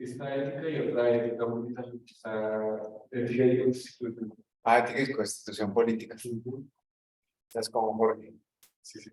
Esta ética y otra ética política, ética y constitución. Ah, ética y constitución política. Ujú. Es como Jorge. Sí, sí.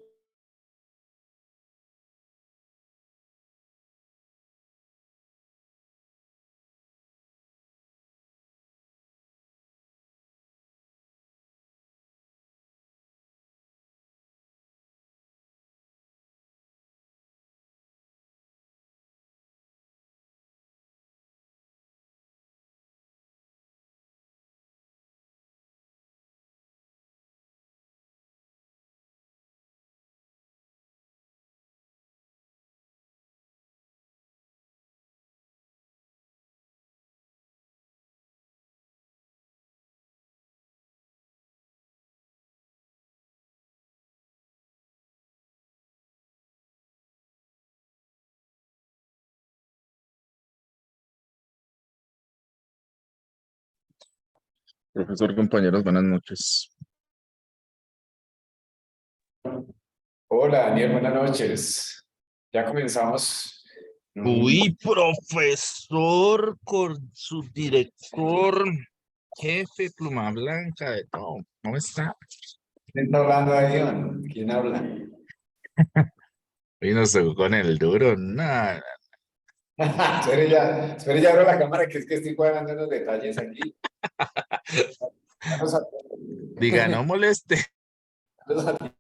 Profesor, compañeros, buenas noches. Hola, Daniel, buenas noches. Ya comenzamos. Uy, profesor, con su director, jefe, pluma blanca, de todo. ¿Cómo está? ¿Quién está hablando ahí, Iván? ¿Quién habla? Y nos tocó con el duro, nada. Espere, ya abro la cámara, que es que estoy cuadrando los detalles aquí. Vamos a- Diga, no moleste. vamos a-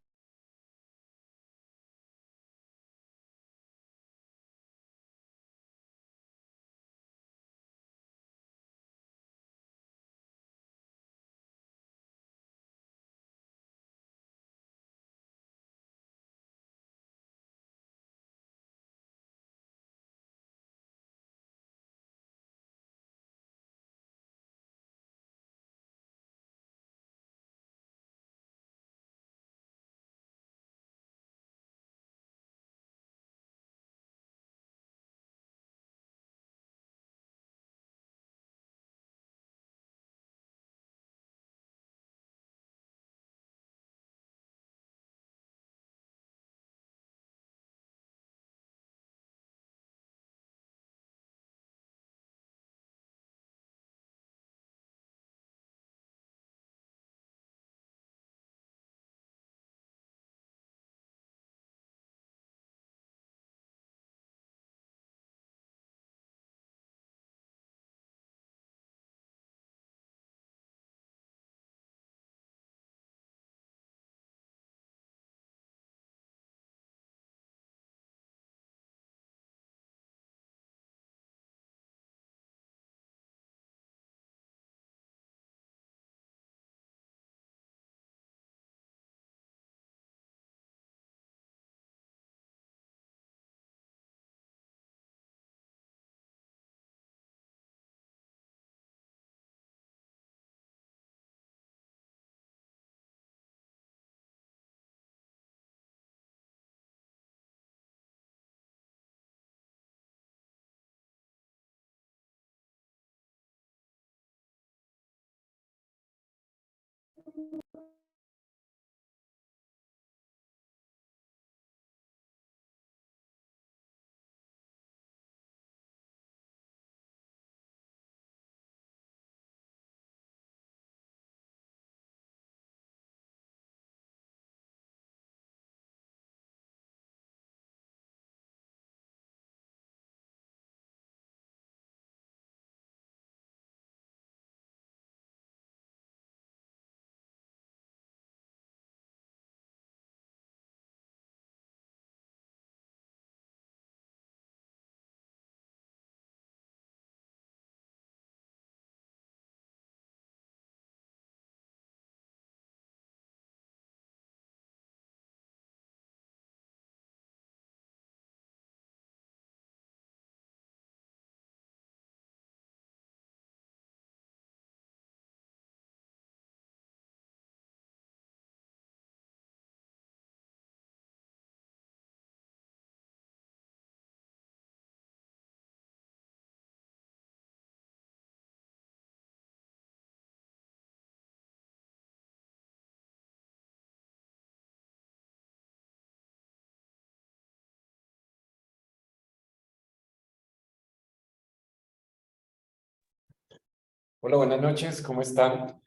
Hola, buenas noches, ¿cómo están?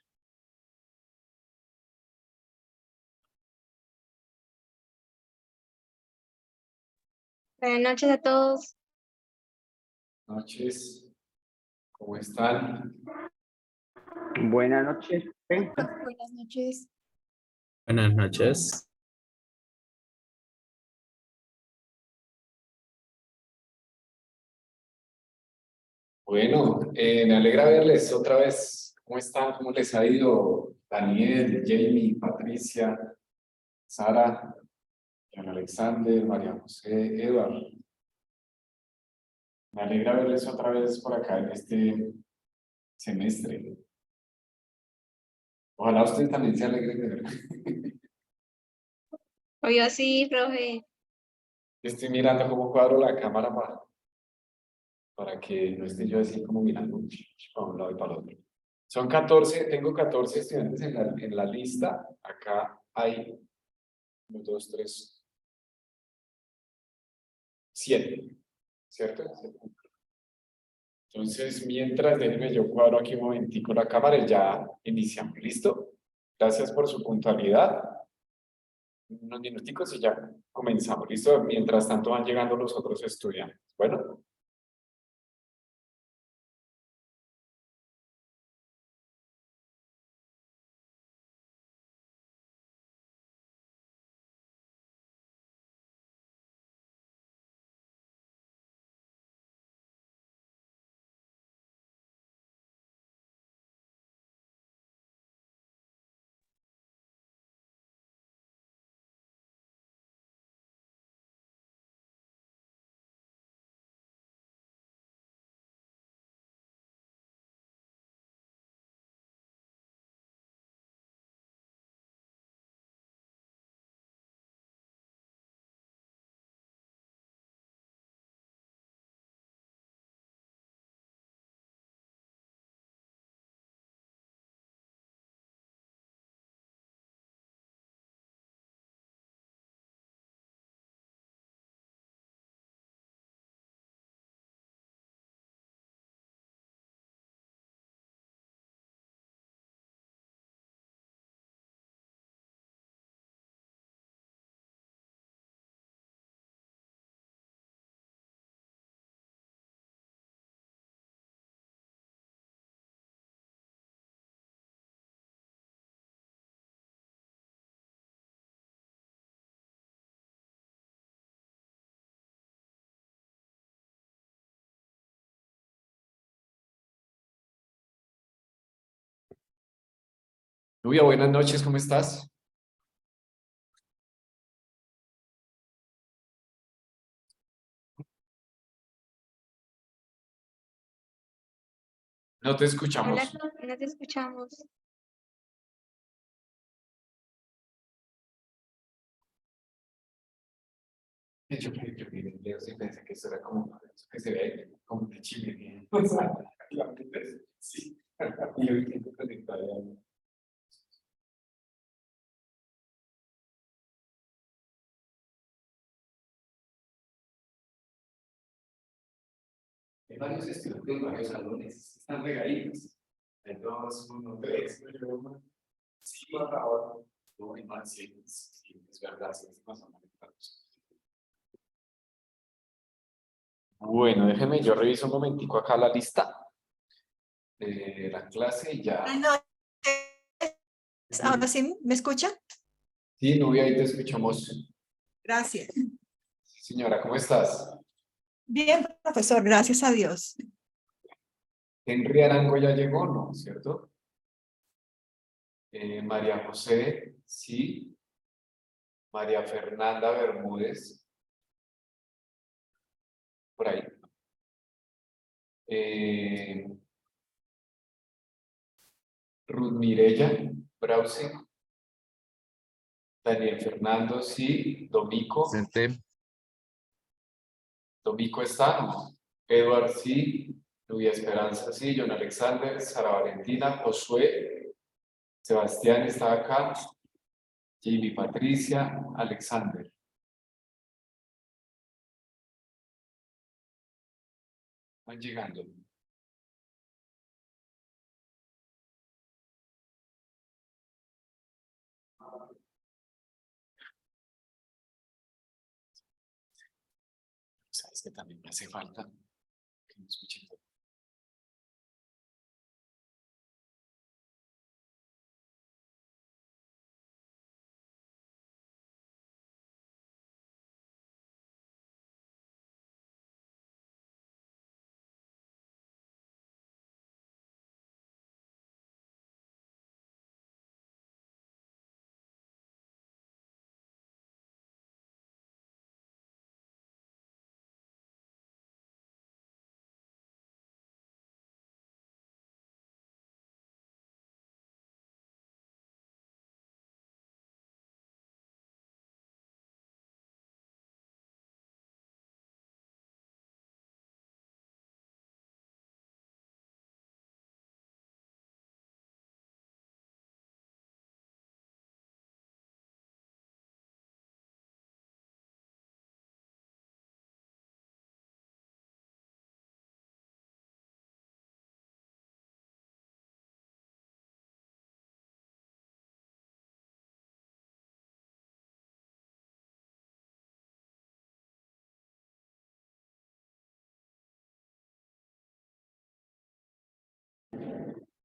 Buenas noches a todos. Noches, ¿cómo están? Buenas noches. Buenas noches. Buenas noches. Bueno, me alegra verles otra vez. ¿Cómo están? ¿Cómo les ha ido? Daniel, Jamie, Patricia, Sara, John Alexander, María José, Eduardo. Me alegra verles otra vez por acá en este semestre. Ojalá ustedes también se alegren de verme. Hoy sí, profe. Estoy mirando cómo cuadro la cámara para que no esté yo así como mirando para un lado y para el otro. Son 14, tengo 14 estudiantes en la lista. Acá hay 1, 2, 3, 7, ¿cierto? Entonces, mientras, déjenme yo cuadro aquí un momentico la cámara y ya iniciamos. ¿Listo? Gracias por su puntualidad. Unos minuticos y ya comenzamos. ¿Listo? Mientras tanto van llegando los otros estudiantes. Bueno. Nubia, buenas noches, ¿cómo estás? No te escuchamos. Hola, no te escuchamos. Yo sí pensé que eso era como eso que se ve como de chimenea. Sí. Y yo intento conectar ahí. Hay varios estudiantes, varios salones, están regaditos. Hay 2, 1, 3, sí, por favor. No, hay más, sí, es verdad, sí, más o menos. Bueno, déjenme, yo reviso un momentico acá la lista de la clase y ya. Buenas noches. Ahora sí, ¿me escucha? Sí, Nubia, ahí te escuchamos. Gracias. Sí, señora, ¿cómo estás? Bien, profesor, gracias a Dios. Henry Arango ya llegó, ¿no? ¿Cierto? María José, sí. María Fernanda Bermúdez, por ahí. Ruth Mirella, Brause. Daniel Fernando, sí. Domico. Presente. Domico está, ¿no? Edward, sí. Nubia Esperanza, sí. John Alexander, Sara Valentina, Josué. Sebastián está acá. Jamie Patricia, Alexander. Van llegando. que también me hace falta que me escuchen.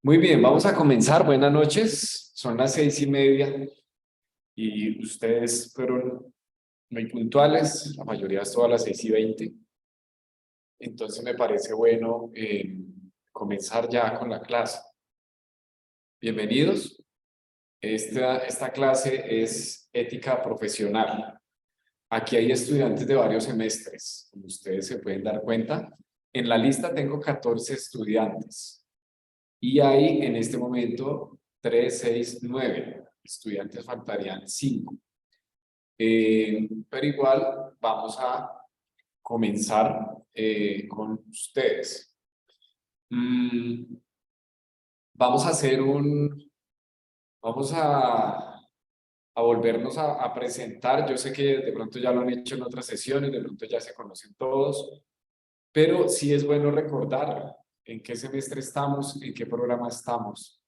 Muy bien, vamos a comenzar. Buenas noches. Son las 6:30 y ustedes fueron muy puntuales. La mayoría es todas las 6:20. Entonces me parece bueno comenzar ya con la clase. Bienvenidos. Esta clase es ética profesional. Aquí hay estudiantes de varios semestres, como ustedes se pueden dar cuenta. En la lista tengo 14 estudiantes. Y hay en este momento 3, 6, 9 estudiantes, faltarían 5. Pero igual vamos a comenzar con ustedes. Vamos a hacer vamos a volvernos a presentar. Yo sé que de pronto ya lo han hecho en otras sesiones, de pronto ya se conocen todos, pero sí es bueno recordar en qué semestre estamos, en qué programa estamos.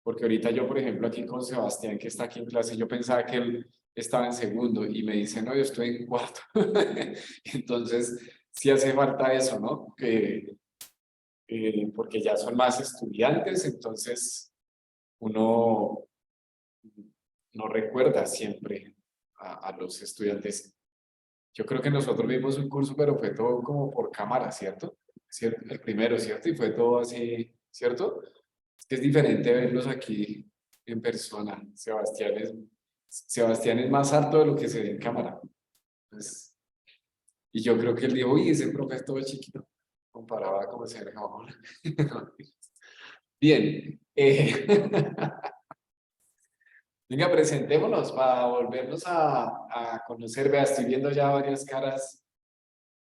Porque ahorita yo, por ejemplo, aquí con Sebastián, que está aquí en clase, yo pensaba que él estaba en segundo y me dice, no, yo estoy en cuarto. Entonces, sí hace falta eso, ¿no? Porque ya son más estudiantes, entonces uno no recuerda siempre a los estudiantes. Yo creo que nosotros vimos un curso, pero fue todo como por cámara, ¿cierto? ¿Cierto? El primero, ¿cierto? Y fue todo así, ¿cierto? Es que es diferente verlos aquí en persona. Sebastián es más alto de lo que se ve en cámara. Pues, y yo creo que él dijo, uy, ese profe es todo chiquito, comparado a cómo se ve ahora. Bien. Venga, presentémonos para volvernos a conocer. Vea, estoy viendo ya varias caras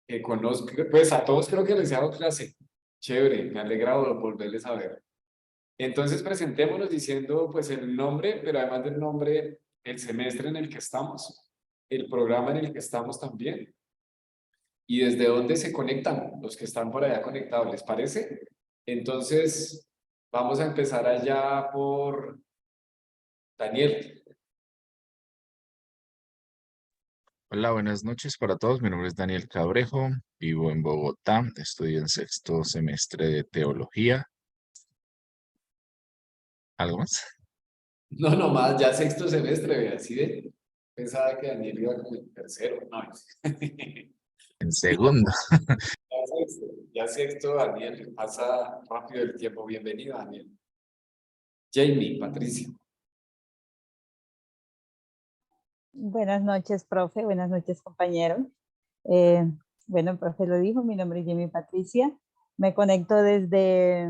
que conozco. Pues a todos creo que les he dado clase. Chévere, me alegra volverles a ver. Entonces presentémonos diciendo pues el nombre, pero además del nombre, el semestre en el que estamos, el programa en el que estamos también. Y desde dónde se conectan los que están por allá conectados, ¿les parece? Entonces, vamos a empezar allá por Daniel. Hola, buenas noches para todos. Mi nombre es Daniel Cabrejo, vivo en Bogotá, estudio en sexto semestre de teología. ¿Algo más? No, nomás, ya sexto semestre, vea, así de. Pensaba que Daniel iba como en tercero, no. En segundo. Ya sexto, Daniel, pasa rápido el tiempo. Bienvenido, Daniel. Jamie, Patricia. Buenas noches, profe. Buenas noches, compañeros. Bueno, el profe lo dijo, mi nombre es Jamie Patricia. Me conecto desde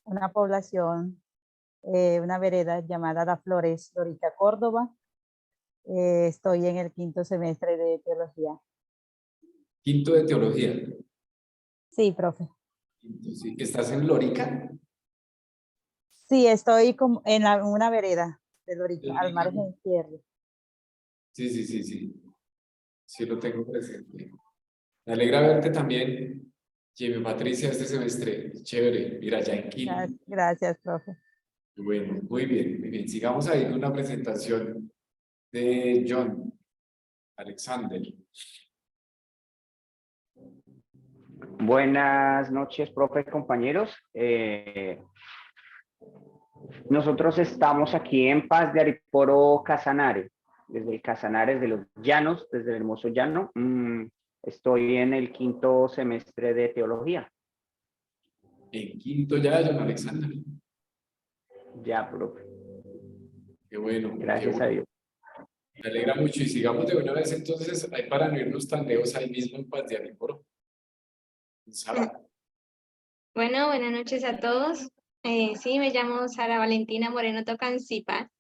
una población, una vereda llamada Las Flores, Lorica, Córdoba. Estoy en el quinto semestre de teología. Quinto de teología. Sí, profe. Sí. ¿Estás en Lorica? Sí, estoy como en una vereda de Lorica, al margen izquierdo. Sí. Sí lo tengo presente. Me alegra verte también, Jamie Patricia, este semestre. Chévere, mira, ya en quinto. Gracias, profe. Bueno, muy bien. Sigamos ahí con una presentación de John Alexander. Buenas noches, profe, compañeros. Nosotros estamos aquí en Paz de Ariporo, Casanare, desde el Casanares de los Llanos, desde el hermoso llano. Estoy en el 5º semestre de teología. En quinto ya, John Alexander. Ya, profe. Qué bueno. Gracias qué bueno. a Dios. Me alegra mucho y sigamos de una vez entonces, ahí para no irnos tan lejos, ahí mismo en Paz de Ariporo. Sara. Bueno, buenas noches a todos. Sí, me llamo Sara Valentina Moreno Tocancipa.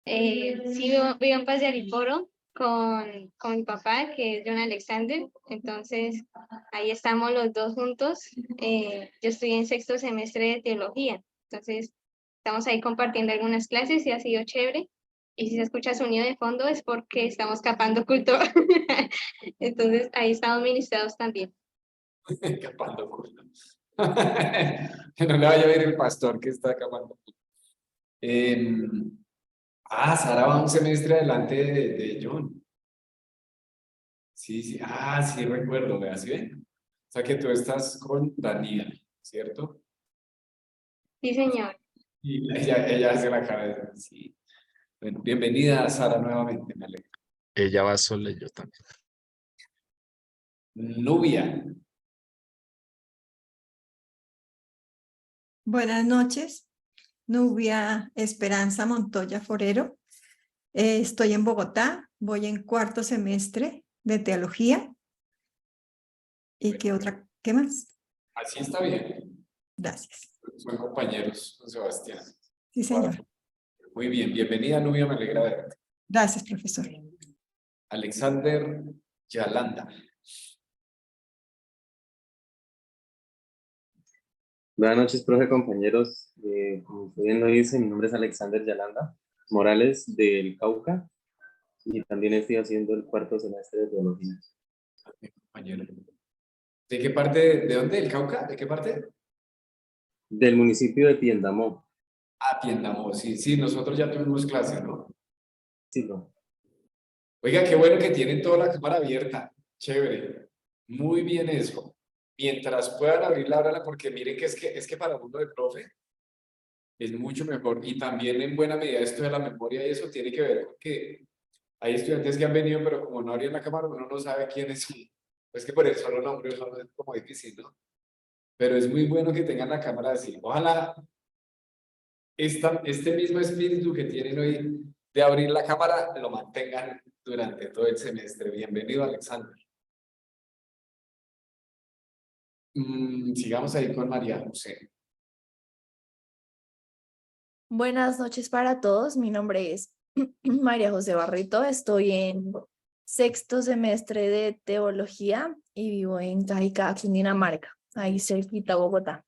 Sí, vivo en Paz de Ariporo con mi papá, que es John Alexander. Entonces, ahí estamos los dos juntos. Yo estoy en 6º semestre de teología. Entonces, estamos ahí compartiendo algunas clases y ha sido chévere. Y si se escucha sonido de fondo es porque estamos capando culto. Entonces, ahí estamos ministrados también. Capando culo. Que no le vaya a ver el pastor que está capando culo. Sara va un semestre adelante de John. Sí, sí. Sí recuerdo, vea, ¿sí ven? O sea que tú estás con Daniel, ¿cierto? Sí, señor. Y ella hace la cabeza, sí. Bueno, bienvenida, Sara, nuevamente, me alegra. Ella va sola y yo también. Nubia. Buenas noches. Nubia Esperanza Montoya Forero. Estoy en Bogotá. Voy en 4º semestre de teología. ¿Y qué más? Así está bien. Gracias. Son compañeros, don Sebastián. Sí, señor. Muy bien, bienvenida, Nubia, me alegra verte. Gracias, profesor. Alexander Yalanda. Buenas noches, profe, compañeros. Como usted bien lo dice, mi nombre es Alexander Yalanda Morales del Cauca y también estoy haciendo el 4º semestre de teología. Compañero. ¿De qué parte? ¿De dónde? ¿Del Cauca? ¿De qué parte? Del municipio de Piendamó. Piendamó, sí, sí, nosotros ya tuvimos clases, ¿no? Sí, no. Oiga, qué bueno que tienen toda la cámara abierta. Chévere. Muy bien eso. Mientras puedan abrirla, ábrala, porque miren que es que para uno de profe es mucho mejor. Y también en buena medida esto de la memoria y eso tiene que ver con que hay estudiantes que han venido, pero como no abrían la cámara, uno no sabe quiénes son. Pues que por el solo nombre eso es como difícil, ¿no? Pero es muy bueno que tengan la cámara así. Ojalá este mismo espíritu que tienen hoy de abrir la cámara lo mantengan durante todo el semestre. Bienvenido, Alexander. Sigamos ahí con María José. Buenas noches para todos. Mi nombre es María José Barrito. Estoy en 6º semestre de teología y vivo en Cajicá, Cundinamarca, ahí cerquita a Bogotá.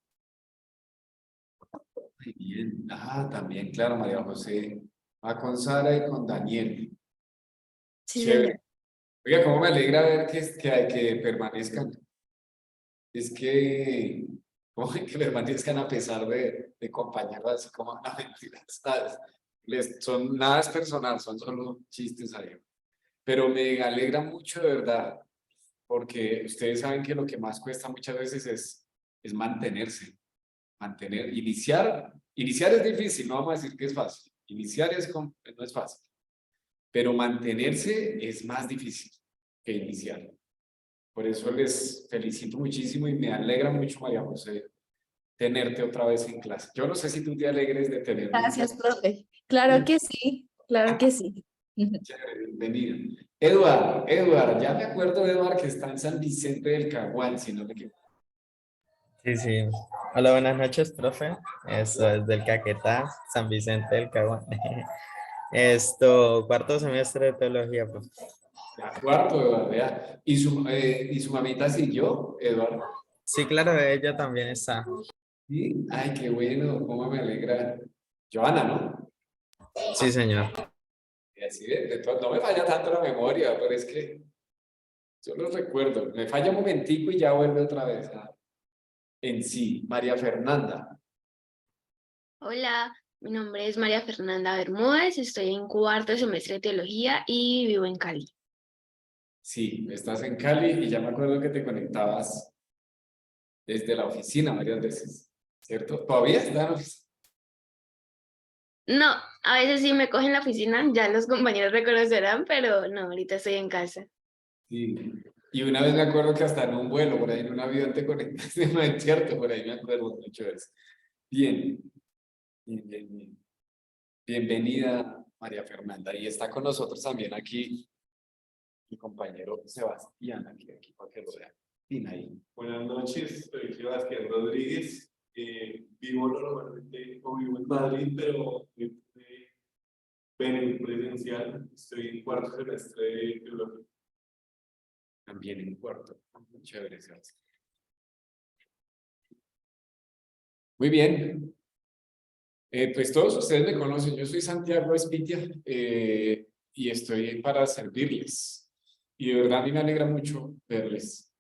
Muy bien. También, claro, María José. Va con Sara y con Daniel. Sí, Chévere. señor. Oiga, cómo me alegra ver que permanezcan. Es que, como que permanezcan a pesar de compañeros así como, no, mentiras, ¿sabes? Son nada es personal, son solo chistes ahí. Pero me alegra mucho de verdad, porque ustedes saben que lo que más cuesta muchas veces es mantenerse. Iniciar es difícil, no vamos a decir que es fácil. Iniciar no es fácil, pero mantenerse es más difícil que iniciar. Por eso les felicito muchísimo y me alegra mucho, María José, tenerte otra vez en clase. Yo no sé si tú te alegres de tenerme. Gracias, profe. Claro que sí, claro que sí. Chévere, bienvenido. Eduard, ya me acuerdo, Eduard, que está en San Vicente del Caguán, si no me equivoco. Sí, sí. Hola, buenas noches, profe. Eso es del Caquetá, San Vicente del Caguán. 4º semestre de teología, profe. Ya, cuarto, Eduard, ya. ¿Y su mamita siguió, Eduard? Sí, claro, ella también está. Sí. Ay, qué bueno, cómo me alegra. Joana, ¿no? Sí, señor. Y así no me falla tanto la memoria, pero es que yo lo recuerdo. Me falla un momentico y ya vuelve otra vez en sí. María Fernanda. Hola, mi nombre es María Fernanda Bermúdez, estoy en 4º semestre de teología y vivo en Cali. Sí, estás en Cali y ya me acuerdo que te conectabas desde la oficina varias veces, ¿cierto? ¿Todavía está en la oficina? No, a veces sí me cogen la oficina, ya los compañeros reconocerán, pero no, ahorita estoy en casa. Sí. Y una vez me acuerdo que hasta en un vuelo, por ahí en un avión te conectaste, no es cierto, por ahí me acuerdo mucho de eso. Bien, bien. Bienvenida, María Fernanda. Y está con nosotros también aquí mi compañero Sebastián, aquí para que lo vean. Bien ahí. Buenas noches, soy Sebastián Rodríguez. Vivo normalmente o vivo en Madrid, pero vengo presencial. Estoy en cuarto semestre de teología. También en cuarto. Chévere, Sebastián. Muy bien. Pues todos ustedes me conocen. Yo soy Santiago Espitia y estoy para servirles. Y de verdad a mí me alegra mucho verles.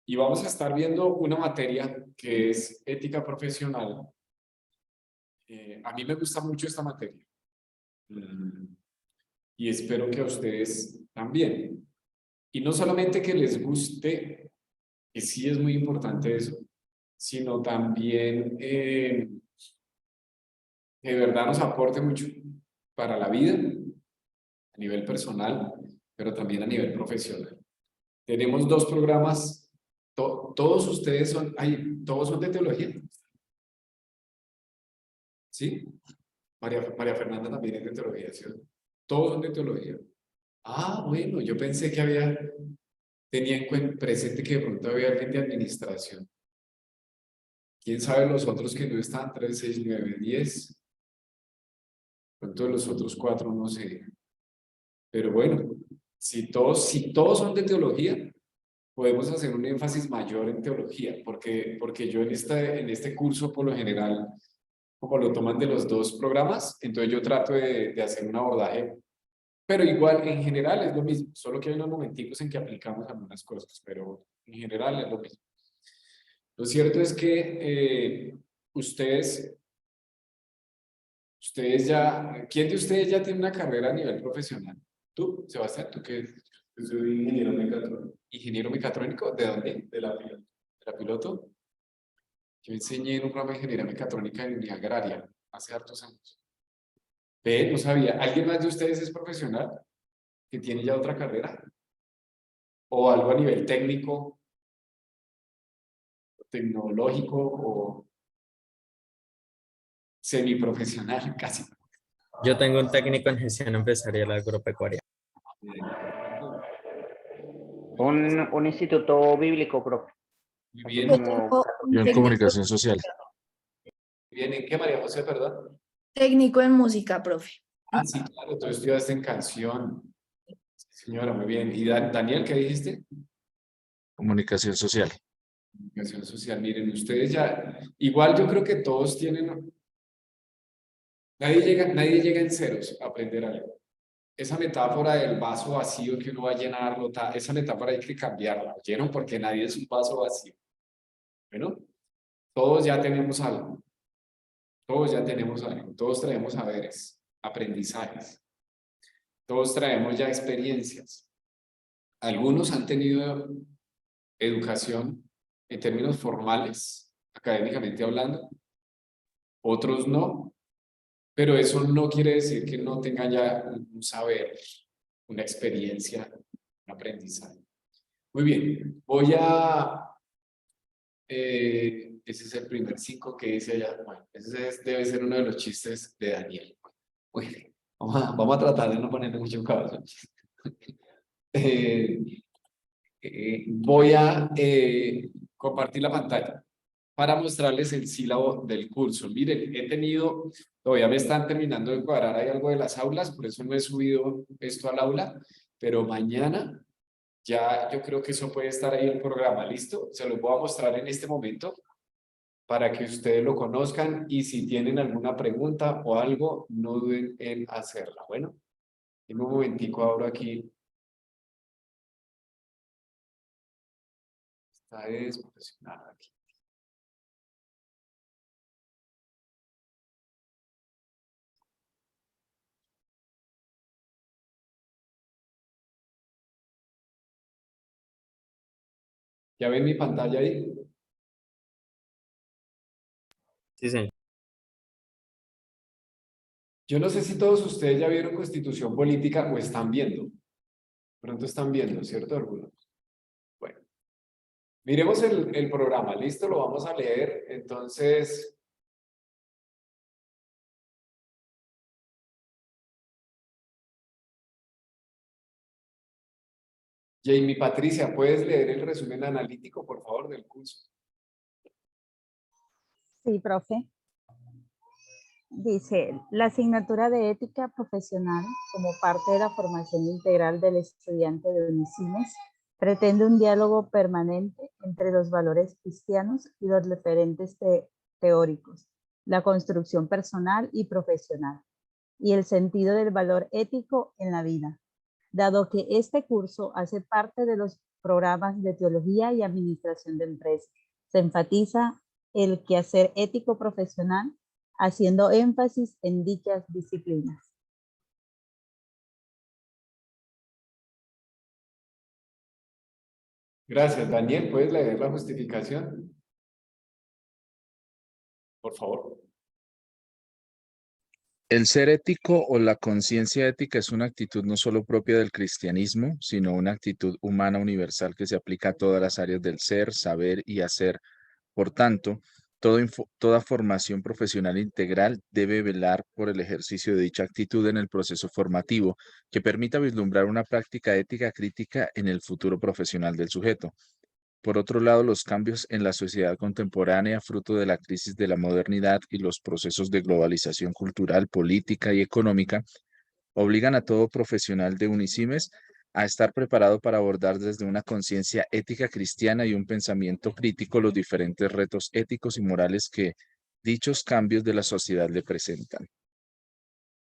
Y vamos a estar viendo una materia que es ética profesional. A mí me gusta mucho esta materia. Y espero que a ustedes también. Y no solamente que les guste, que sí es muy importante eso, sino también que de verdad nos aporte mucho para la vida, a nivel personal, pero también a nivel profesional. Tenemos dos programas, todos ustedes son, todos son de teología. ¿Sí? María Fernanda también es de teología, ¿sí? Todos son de teología. Ah, bueno, yo pensé que tenía en presente que de pronto había alguien de administración. ¿Quién sabe los otros que no están? 3, 6, 9, 10. Pronto de los otros 4 no sé. Pero bueno, si todos son de teología, podemos hacer un énfasis mayor en teología, porque yo en este curso, por lo general, como lo toman de los dos programas, entonces yo trato de hacer un abordaje, pero igual, en general es lo mismo, solo que hay unos momenticos en que aplicamos algunas cosas, pero en general es lo mismo. Lo cierto es que ustedes ya, ¿quién de ustedes ya tiene una carrera a nivel profesional? ¿Tú, Sebastián? ¿Tú qué? Yo soy ingeniero mecatrónico. ¿Ingeniero mecatrónico? ¿De dónde? De la Piloto. ¿De la Piloto? Yo enseñé en un programa de ingeniería mecatrónica en unidad agraria hace hartos años. Ve, no sabía. ¿Alguien más de ustedes es profesional? ¿Que tiene ya otra carrera? ¿O algo a nivel técnico, tecnológico o semiprofesional casi? Yo tengo un técnico en gestión empresarial agropecuaria. Un instituto bíblico, profe. Muy Así bien. Yo como tengo un Yo en técnico, comunicación social. Bien, ¿en qué, María José, perdón? técnico en música, profe. Ah, sí, claro, tú estudiaste en canción. Sí, señora, muy bien. ¿Y Daniel, qué dijiste? Comunicación social. Comunicación social. Miren, ustedes ya, igual yo creo que todos tienen, nadie llega en ceros a aprender algo. Esa metáfora del vaso vacío que uno va a llenarlo, esa metáfora hay que cambiarla, ¿oyeron? Porque nadie es un vaso vacío. Bueno, todos ya tenemos algo. Todos ya tenemos algo. Todos traemos saberes, aprendizajes. Todos traemos ya experiencias. Algunos han tenido educación en términos formales, académicamente hablando, otros no, pero eso no quiere decir que no tengan ya un saber, una experiencia, un aprendizaje. Muy bien, ese es el primer 5 que dice allá. Bueno, debe ser uno de los chistes de Daniel. Bueno, vamos a tratar de no ponerle mucho caso. Voy a compartir la pantalla para mostrarles el sílabo del curso. Miren, todavía me están terminando de cuadrar ahí algo de las aulas, por eso no he subido esto al aula, pero mañana ya yo creo que eso puede estar ahí en el programa, ¿listo? Se los voy a mostrar en este momento para que ustedes lo conozcan y si tienen alguna pregunta o algo, no duden en hacerla. Bueno, en un momentico abro aquí. Esta es profesional aquí. ¿Ya ven mi pantalla ahí? Sí, señor. Yo no sé si todos ustedes ya vieron Constitución Política o están viendo. Pronto están viendo, ¿cierto? Algunos. Bueno, miremos el programa. ¿Listo? Lo vamos a leer. Entonces, Jamie Patricia, ¿puedes leer el resumen analítico, por favor, del curso? Sí, profe. Dice, la asignatura de ética profesional, como parte de la formación integral del estudiante de Unisimes, pretende un diálogo permanente entre los valores cristianos y los referentes teóricos, la construcción personal y profesional, y el sentido del valor ético en la vida. Dado que este curso hace parte de los programas de teología y administración de empresas, se enfatiza el quehacer ético profesional, haciendo énfasis en dichas disciplinas. Gracias, Daniel. ¿Puedes leer la justificación? Por favor. El ser ético o la conciencia ética es una actitud no solo propia del cristianismo, sino una actitud humana universal que se aplica a todas las áreas del ser, saber y hacer. Por tanto, toda formación profesional integral debe velar por el ejercicio de dicha actitud en el proceso formativo que permita vislumbrar una práctica ética crítica en el futuro profesional del sujeto. Por otro lado, los cambios en la sociedad contemporánea, fruto de la crisis de la modernidad y los procesos de globalización cultural, política y económica, obligan a todo profesional de Unisimes a estar preparado para abordar desde una conciencia ética cristiana y un pensamiento crítico los diferentes retos éticos y morales que dichos cambios de la sociedad le presentan.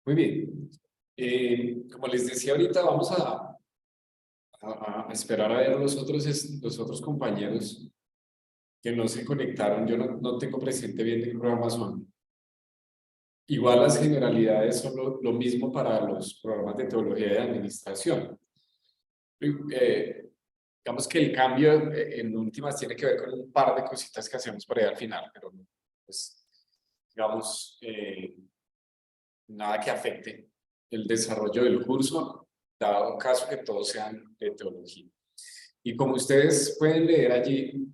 Muy bien. Como les decía ahorita, vamos a esperar a ver los otros compañeros que no se conectaron. Yo no tengo presente bien de qué programa son. Igual las generalidades son lo mismo para los programas de teología y administración. Digamos que el cambio en últimas tiene que ver con un par de cositas que hacemos por ahí al final, pero pues, digamos, nada que afecte el desarrollo del curso, dado caso que todos sean de teología. Y como ustedes pueden leer allí,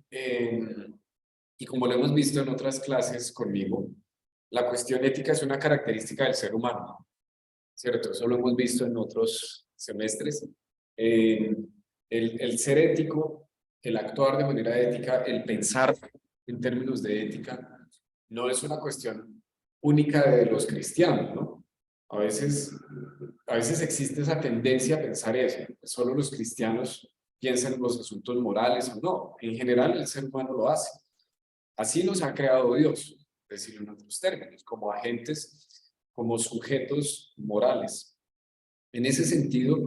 y como lo hemos visto en otras clases conmigo, la cuestión ética es una característica del ser humano, ¿cierto? Eso lo hemos visto en otros semestres. El ser ético, el actuar de manera ética, el pensar en términos de ética, no es una cuestión única de los cristianos, ¿no? A veces existe esa tendencia a pensar eso, que solo los cristianos piensan en los asuntos morales o no. En general, el ser humano lo hace. Así nos ha creado Dios, decirlo en otros términos, como agentes, como sujetos morales. En ese sentido,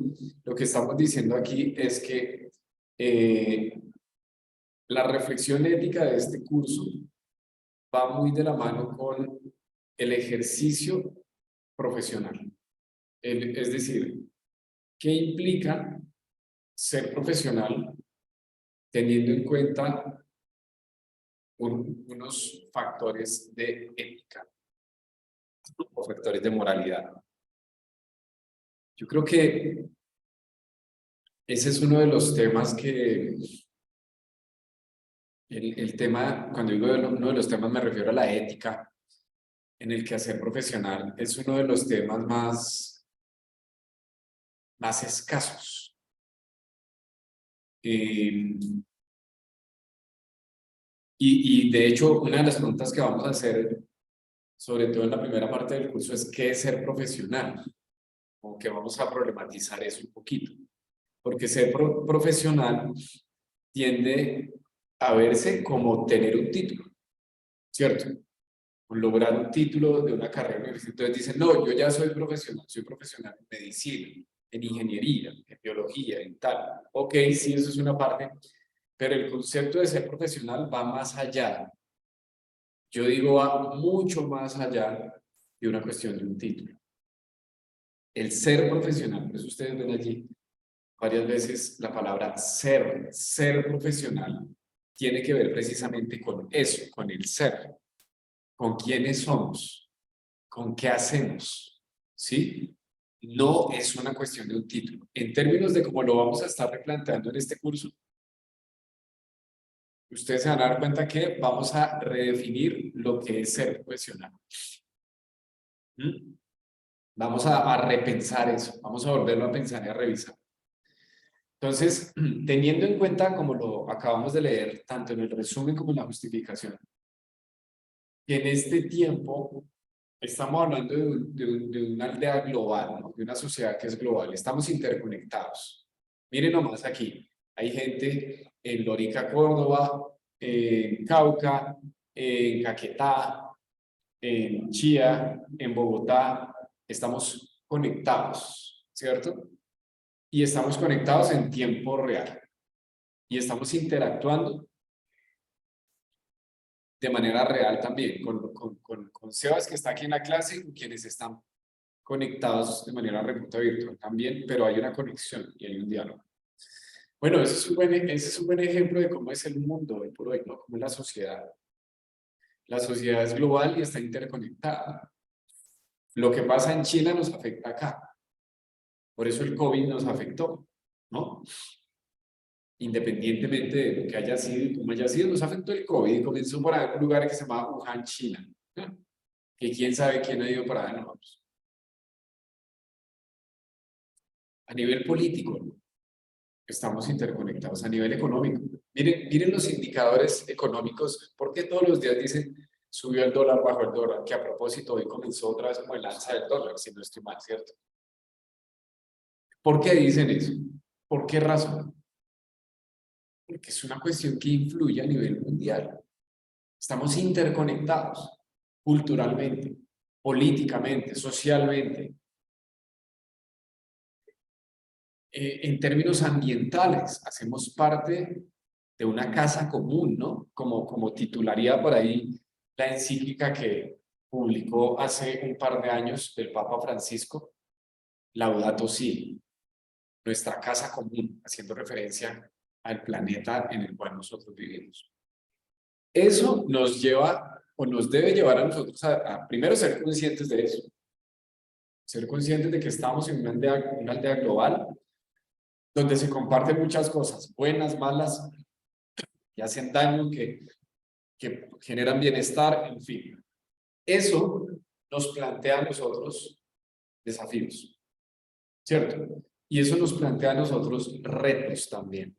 lo que estamos diciendo aquí es que la reflexión ética de este curso va muy de la mano con el ejercicio profesional. Es decir, ¿qué implica ser profesional teniendo en cuenta unos factores de ética o factores de moralidad? Yo creo que ese es uno de los temas que el tema, cuando digo uno de los temas me refiero a la ética en el quehacer profesional, es uno de los temas más escasos. Y de hecho, una de las preguntas que vamos a hacer, sobre todo en la primera parte del curso, es ¿qué es ser profesional? Como que vamos a problematizar eso un poquito. Porque ser profesional tiende a verse como tener un título, ¿cierto? Lograr un título de una carrera universitaria. Entonces dicen, no, yo ya soy profesional en medicina, en ingeniería, en biología, en tal. Ok, sí, eso es una parte, pero el concepto de ser profesional va más allá. Yo digo, va mucho más allá de una cuestión de un título. El ser profesional, por eso ustedes ven allí varias veces la palabra ser profesional, tiene que ver precisamente con eso, con el ser, con quiénes somos, con qué hacemos, ¿sí? No es una cuestión de un título. En términos de cómo lo vamos a estar replanteando en este curso, ustedes se van a dar cuenta que vamos a redefinir lo que es ser profesional. ¿Mm? Vamos a repensar eso, vamos a volverlo a pensar y a revisar. Entonces, teniendo en cuenta, como lo acabamos de leer, tanto en el resumen como en la justificación, que en este tiempo estamos hablando de una aldea global, ¿no? De una sociedad que es global, estamos interconectados. Miren nomás aquí, hay gente en Lorica, Córdoba, en Cauca, en Caquetá, en Chía, en Bogotá, estamos conectados, ¿cierto? Y estamos conectados en tiempo real. Y estamos interactuando de manera real también con Sebas, que está aquí en la clase, y con quienes están conectados de manera remota virtual también, pero hay una conexión y hay un diálogo. Bueno, ese es un buen ejemplo de cómo es el mundo hoy por hoy, ¿no? Cómo es la sociedad. La sociedad es global y está interconectada. Lo que pasa en China nos afecta acá. Por eso el COVID nos afectó, ¿no? Independientemente de lo que haya sido y cómo haya sido, nos afectó el COVID y comenzó por ahí un lugar que se llama Wuhan, China, ¿no? Que quién sabe quién ha ido para allá nosotros. A nivel político, ¿no? Estamos interconectados. A nivel económico, miren los indicadores económicos, porque todos los días dicen subió el dólar, bajó el dólar, que a propósito hoy comenzó otra vez como el alza del dólar, si no estoy mal, ¿cierto? ¿Por qué dicen eso? ¿Por qué razón? Porque es una cuestión que influye a nivel mundial. Estamos interconectados culturalmente, políticamente, socialmente. En términos ambientales, hacemos parte de una casa común, ¿no? Como titularía por ahí la encíclica que publicó hace un par de años el Papa Francisco, Laudato Si, nuestra casa común, haciendo referencia al planeta en el cual nosotros vivimos. Eso nos lleva, o nos debe llevar a nosotros a primero ser conscientes de eso. Ser conscientes de que estamos en una aldea global, donde se comparten muchas cosas, buenas, malas, que hacen daño, que generan bienestar, en fin. Eso nos plantea a nosotros desafíos, ¿cierto? Y eso nos plantea a nosotros retos también.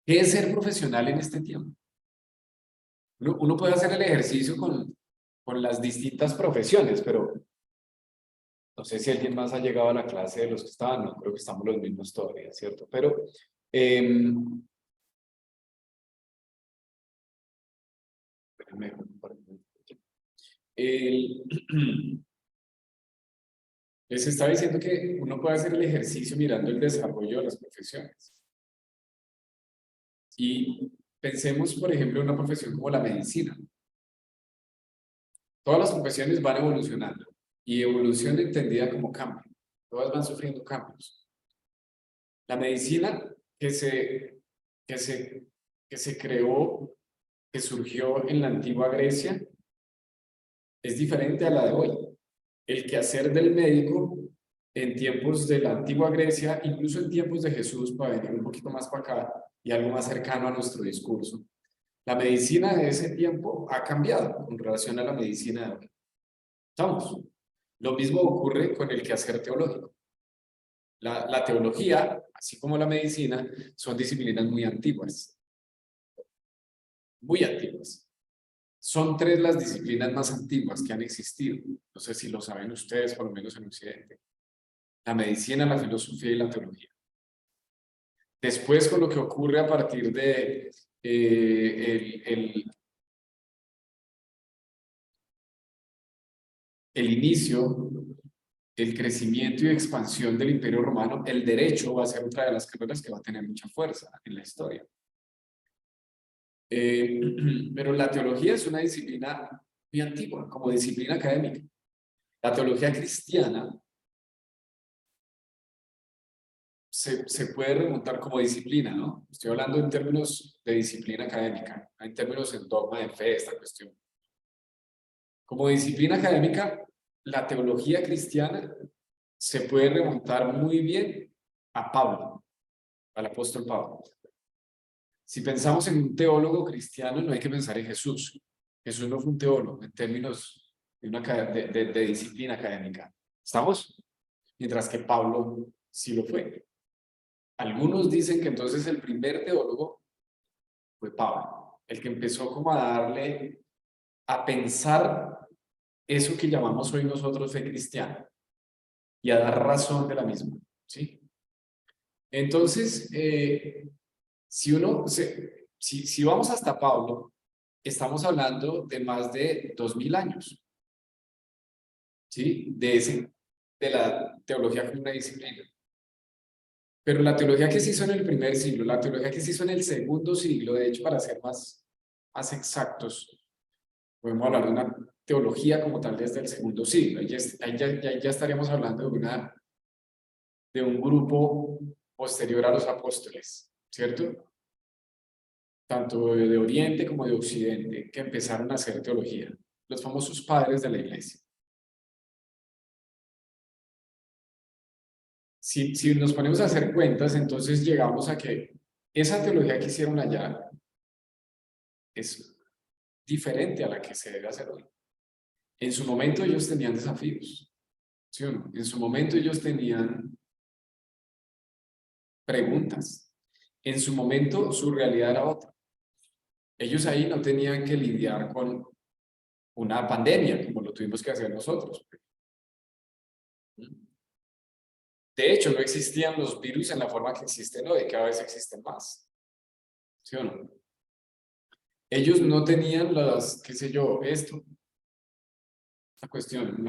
¿Qué es ser profesional en este tiempo? Uno puede hacer el ejercicio con las distintas profesiones, pero no sé si alguien más ha llegado a la clase de los que estaban, no creo que estamos los mismos todavía, ¿cierto? Pero les estaba diciendo que uno puede hacer el ejercicio mirando el desarrollo de las profesiones. Y pensemos, por ejemplo, en una profesión como la medicina. Todas las profesiones van evolucionando y evolución entendida como cambio. Todas van sufriendo cambios. La medicina que se creó, que surgió en la antigua Grecia, es diferente a la de hoy. El quehacer del médico en tiempos de la antigua Grecia, incluso en tiempos de Jesús, para venir un poquito más para acá y algo más cercano a nuestro discurso, la medicina de ese tiempo ha cambiado en relación a la medicina de hoy. ¿Estamos? Lo mismo ocurre con el quehacer teológico. La teología, así como la medicina, son disciplinas muy antiguas. Muy antiguas. Son tres las disciplinas más antiguas que han existido. No sé si lo saben ustedes, por lo menos en Occidente. La medicina, la filosofía y la teología. Después, con lo que ocurre a partir de el inicio, el crecimiento y expansión del Imperio Romano, el derecho va a ser otra de las carreras que va a tener mucha fuerza en la historia. Pero la teología es una disciplina muy antigua, como disciplina académica. La teología cristiana se puede remontar como disciplina, ¿no? Estoy hablando en términos de disciplina académica, en términos en dogma de fe, esta cuestión. Como disciplina académica, la teología cristiana se puede remontar muy bien a Pablo, al apóstol Pablo. Si pensamos en un teólogo cristiano, no hay que pensar en Jesús. Jesús no fue un teólogo en términos de disciplina académica. ¿Estamos? Mientras que Pablo sí lo fue. Algunos dicen que entonces el primer teólogo fue Pablo, el que empezó como a pensar eso que llamamos hoy nosotros fe cristiana y a dar razón de la misma, ¿sí? Entonces, si vamos hasta Pablo, estamos hablando de más de 2000 años, ¿sí? De la teología como una disciplina. Pero la teología que se hizo en el primer siglo, la teología que se hizo en el segundo siglo, de hecho, para ser más exactos, podemos hablar de una teología como tal desde el segundo siglo. Ahí ya estaríamos hablando de un grupo posterior a los apóstoles, ¿cierto? Tanto de Oriente como de Occidente, que empezaron a hacer teología. Los famosos padres de la iglesia. Si nos ponemos a hacer cuentas, entonces llegamos a que esa teología que hicieron allá es diferente a la que se debe hacer hoy. En su momento ellos tenían desafíos, ¿sí o no? En su momento ellos tenían preguntas. En su momento su realidad era otra. Ellos ahí no tenían que lidiar con una pandemia como lo tuvimos que hacer nosotros. De hecho, no existían los virus en la forma que existen hoy, cada vez existen más. ¿Sí o no? Ellos no tenían las, qué sé yo, esta cuestión,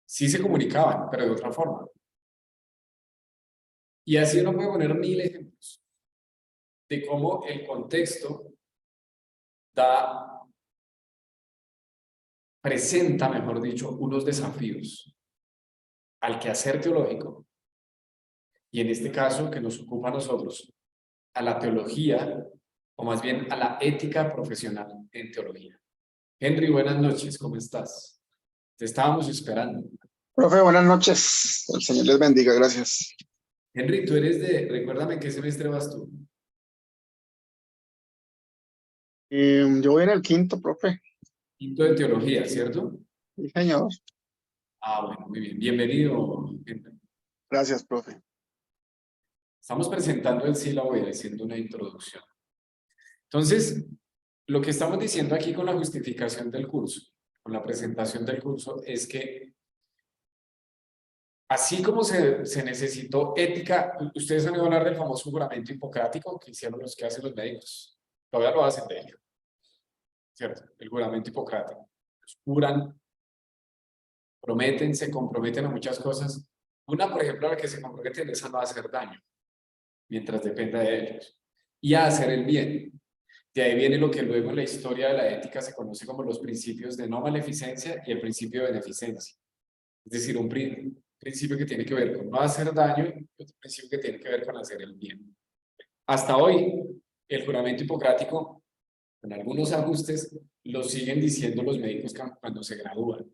sí se comunicaban, pero de otra forma. Y así uno puede poner 1000 ejemplos de cómo el contexto presenta, mejor dicho, unos desafíos al quehacer teológico, y en este caso que nos ocupa a nosotros, a la teología, o más bien a la ética profesional en teología. Henry, buenas noches, ¿cómo estás? Te estábamos esperando. Profe, buenas noches. El Señor les bendiga, gracias. Henry, recuérdame qué semestre vas tú. Yo voy en el quinto, profe. Quinto de teología, ¿cierto? Sí, señor. Bueno, muy bien. Bienvenido, Henry. Gracias, profe. Estamos presentando el sílabo y haciendo una introducción. Entonces, lo que estamos diciendo aquí con la justificación del curso, con la presentación del curso, es que así como se necesitó ética, ustedes han oído hablar del famoso juramento hipocrático que hicieron los que hacen los médicos. Todavía lo hacen de ello. ¿Cierto? El juramento hipocrático. Los juran, prometen, se comprometen a muchas cosas. Una, por ejemplo, a la que se comprometen es a no hacer daño, mientras dependa de ellos, y a hacer el bien. De ahí viene lo que luego en la historia de la ética se conoce como los principios de no maleficencia y el principio de beneficencia. Es decir, un principio que tiene que ver con no hacer daño y otro principio que tiene que ver con hacer el bien. Hasta hoy, el juramento hipocrático, con algunos ajustes, lo siguen diciendo los médicos cuando se gradúan.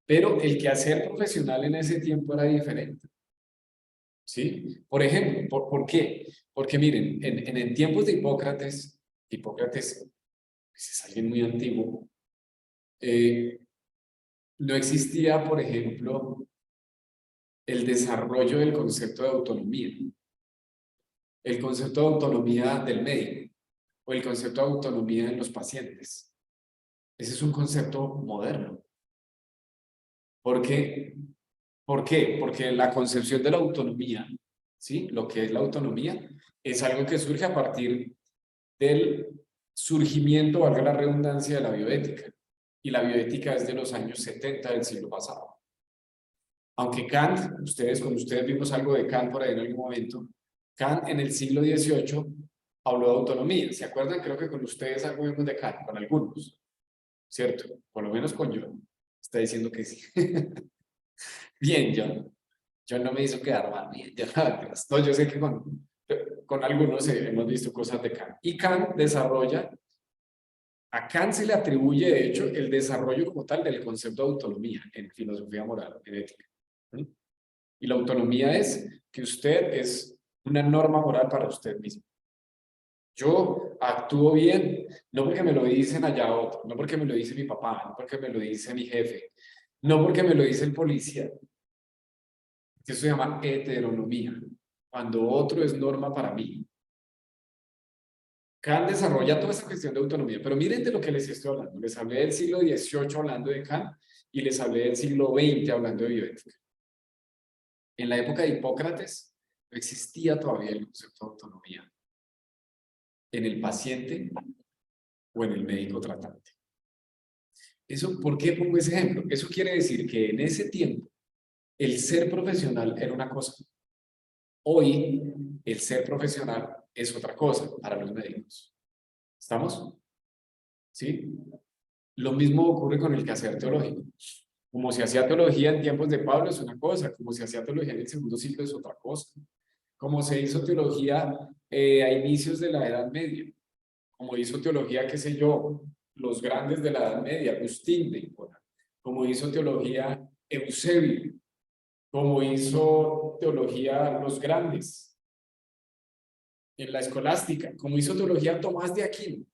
Pero el quehacer profesional en ese tiempo era diferente. ¿Sí? Por ejemplo, ¿por qué? Porque miren, en tiempos de Hipócrates es alguien muy antiguo, no existía, por ejemplo, el desarrollo del concepto de autonomía, el concepto de autonomía del médico o el concepto de autonomía en los pacientes. Ese es un concepto moderno. ¿Por qué? Porque la concepción de la autonomía, ¿sí? Lo que es la autonomía, es algo que surge a partir del surgimiento, valga la redundancia, de la bioética. Y la bioética es de los años 70 del siglo pasado. Aunque Kant, con ustedes vimos algo de Kant por ahí en algún momento, Kant en el siglo XVIII habló de autonomía. ¿Se acuerdan? Creo que con ustedes algo vimos de Kant, con algunos. ¿Cierto? Por lo menos con John. Está diciendo que sí. Bien, John. John no me hizo quedar mal. Bien, no, yo sé que con algunos hemos visto cosas de Kant. Y Kant desarrolla A Kant se le atribuye, de hecho, el desarrollo como tal del concepto de autonomía en filosofía moral, en ética. ¿Sí? Y la autonomía es que usted es una norma moral para usted mismo. Yo actúo bien, no porque me lo dicen allá otro, no porque me lo dice mi papá, no porque me lo dice mi jefe, no porque me lo dice el policía. Eso se llama heteronomía, cuando otro es norma para mí. Kant desarrolla toda esa cuestión de autonomía, pero miren de lo que les estoy hablando. Les hablé del siglo XVIII hablando de Kant y les hablé del siglo XX hablando de bioética. En la época de Hipócrates no existía todavía el concepto de autonomía en el paciente o en el médico tratante. Eso, ¿por qué pongo ese ejemplo? Eso quiere decir que en ese tiempo el ser profesional era una cosa. Hoy el ser profesional es otra cosa para los médicos. ¿Estamos? ¿Sí? Lo mismo ocurre con el quehacer teológico. Como se hacía teología en tiempos de Pablo es una cosa, como se hacía teología en el segundo siglo es otra cosa. Como se hizo teología a inicios de la Edad Media, como hizo teología, qué sé yo, los grandes de la Edad Media, Agustín de Hipona, como hizo teología Eusebio, como hizo teología los grandes en la escolástica, como hizo teología Tomás de Aquino,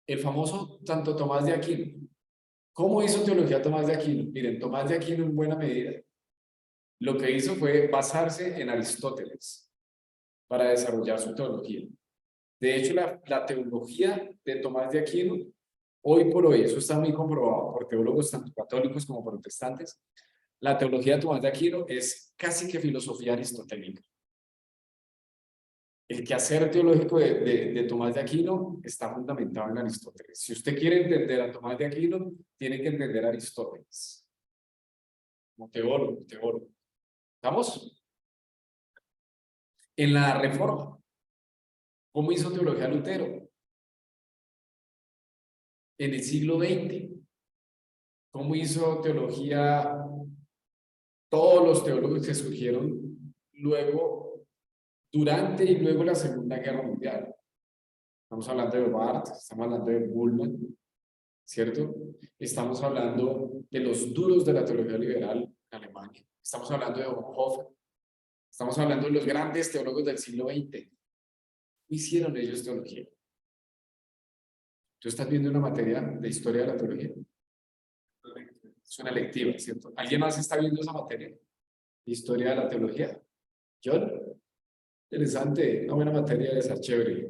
el famoso Santo Tomás de Aquino. ¿Cómo hizo teología Tomás de Aquino? Miren, Tomás de Aquino en buena medida lo que hizo fue basarse en Aristóteles para desarrollar su teología. De hecho, la teología de Tomás de Aquino, hoy por hoy, eso está muy comprobado por teólogos tanto católicos como protestantes, la teología de Tomás de Aquino es casi que filosofía aristotélica. El quehacer teológico de Tomás de Aquino está fundamentado en Aristóteles. Si usted quiere entender a Tomás de Aquino, tiene que entender a Aristóteles. Como teólogo. ¿Estamos? En la Reforma, ¿cómo hizo teología Lutero? En el siglo XX, ¿cómo hizo teología todos los teólogos que surgieron luego, durante y luego la Segunda Guerra Mundial? Estamos hablando de Barth, estamos hablando de Bullmann, ¿cierto? Estamos hablando de los duros de la teología liberal en Alemania. Estamos hablando de Bonhoeffer. Estamos hablando de los grandes teólogos del siglo XX. ¿Qué hicieron ellos teología? ¿Tú estás viendo una materia de historia de la teología? Es una electiva, ¿cierto? ¿Alguien más está viendo esa materia? Historia de la teología. ¿John? Interesante, una buena materia de esa, chévere.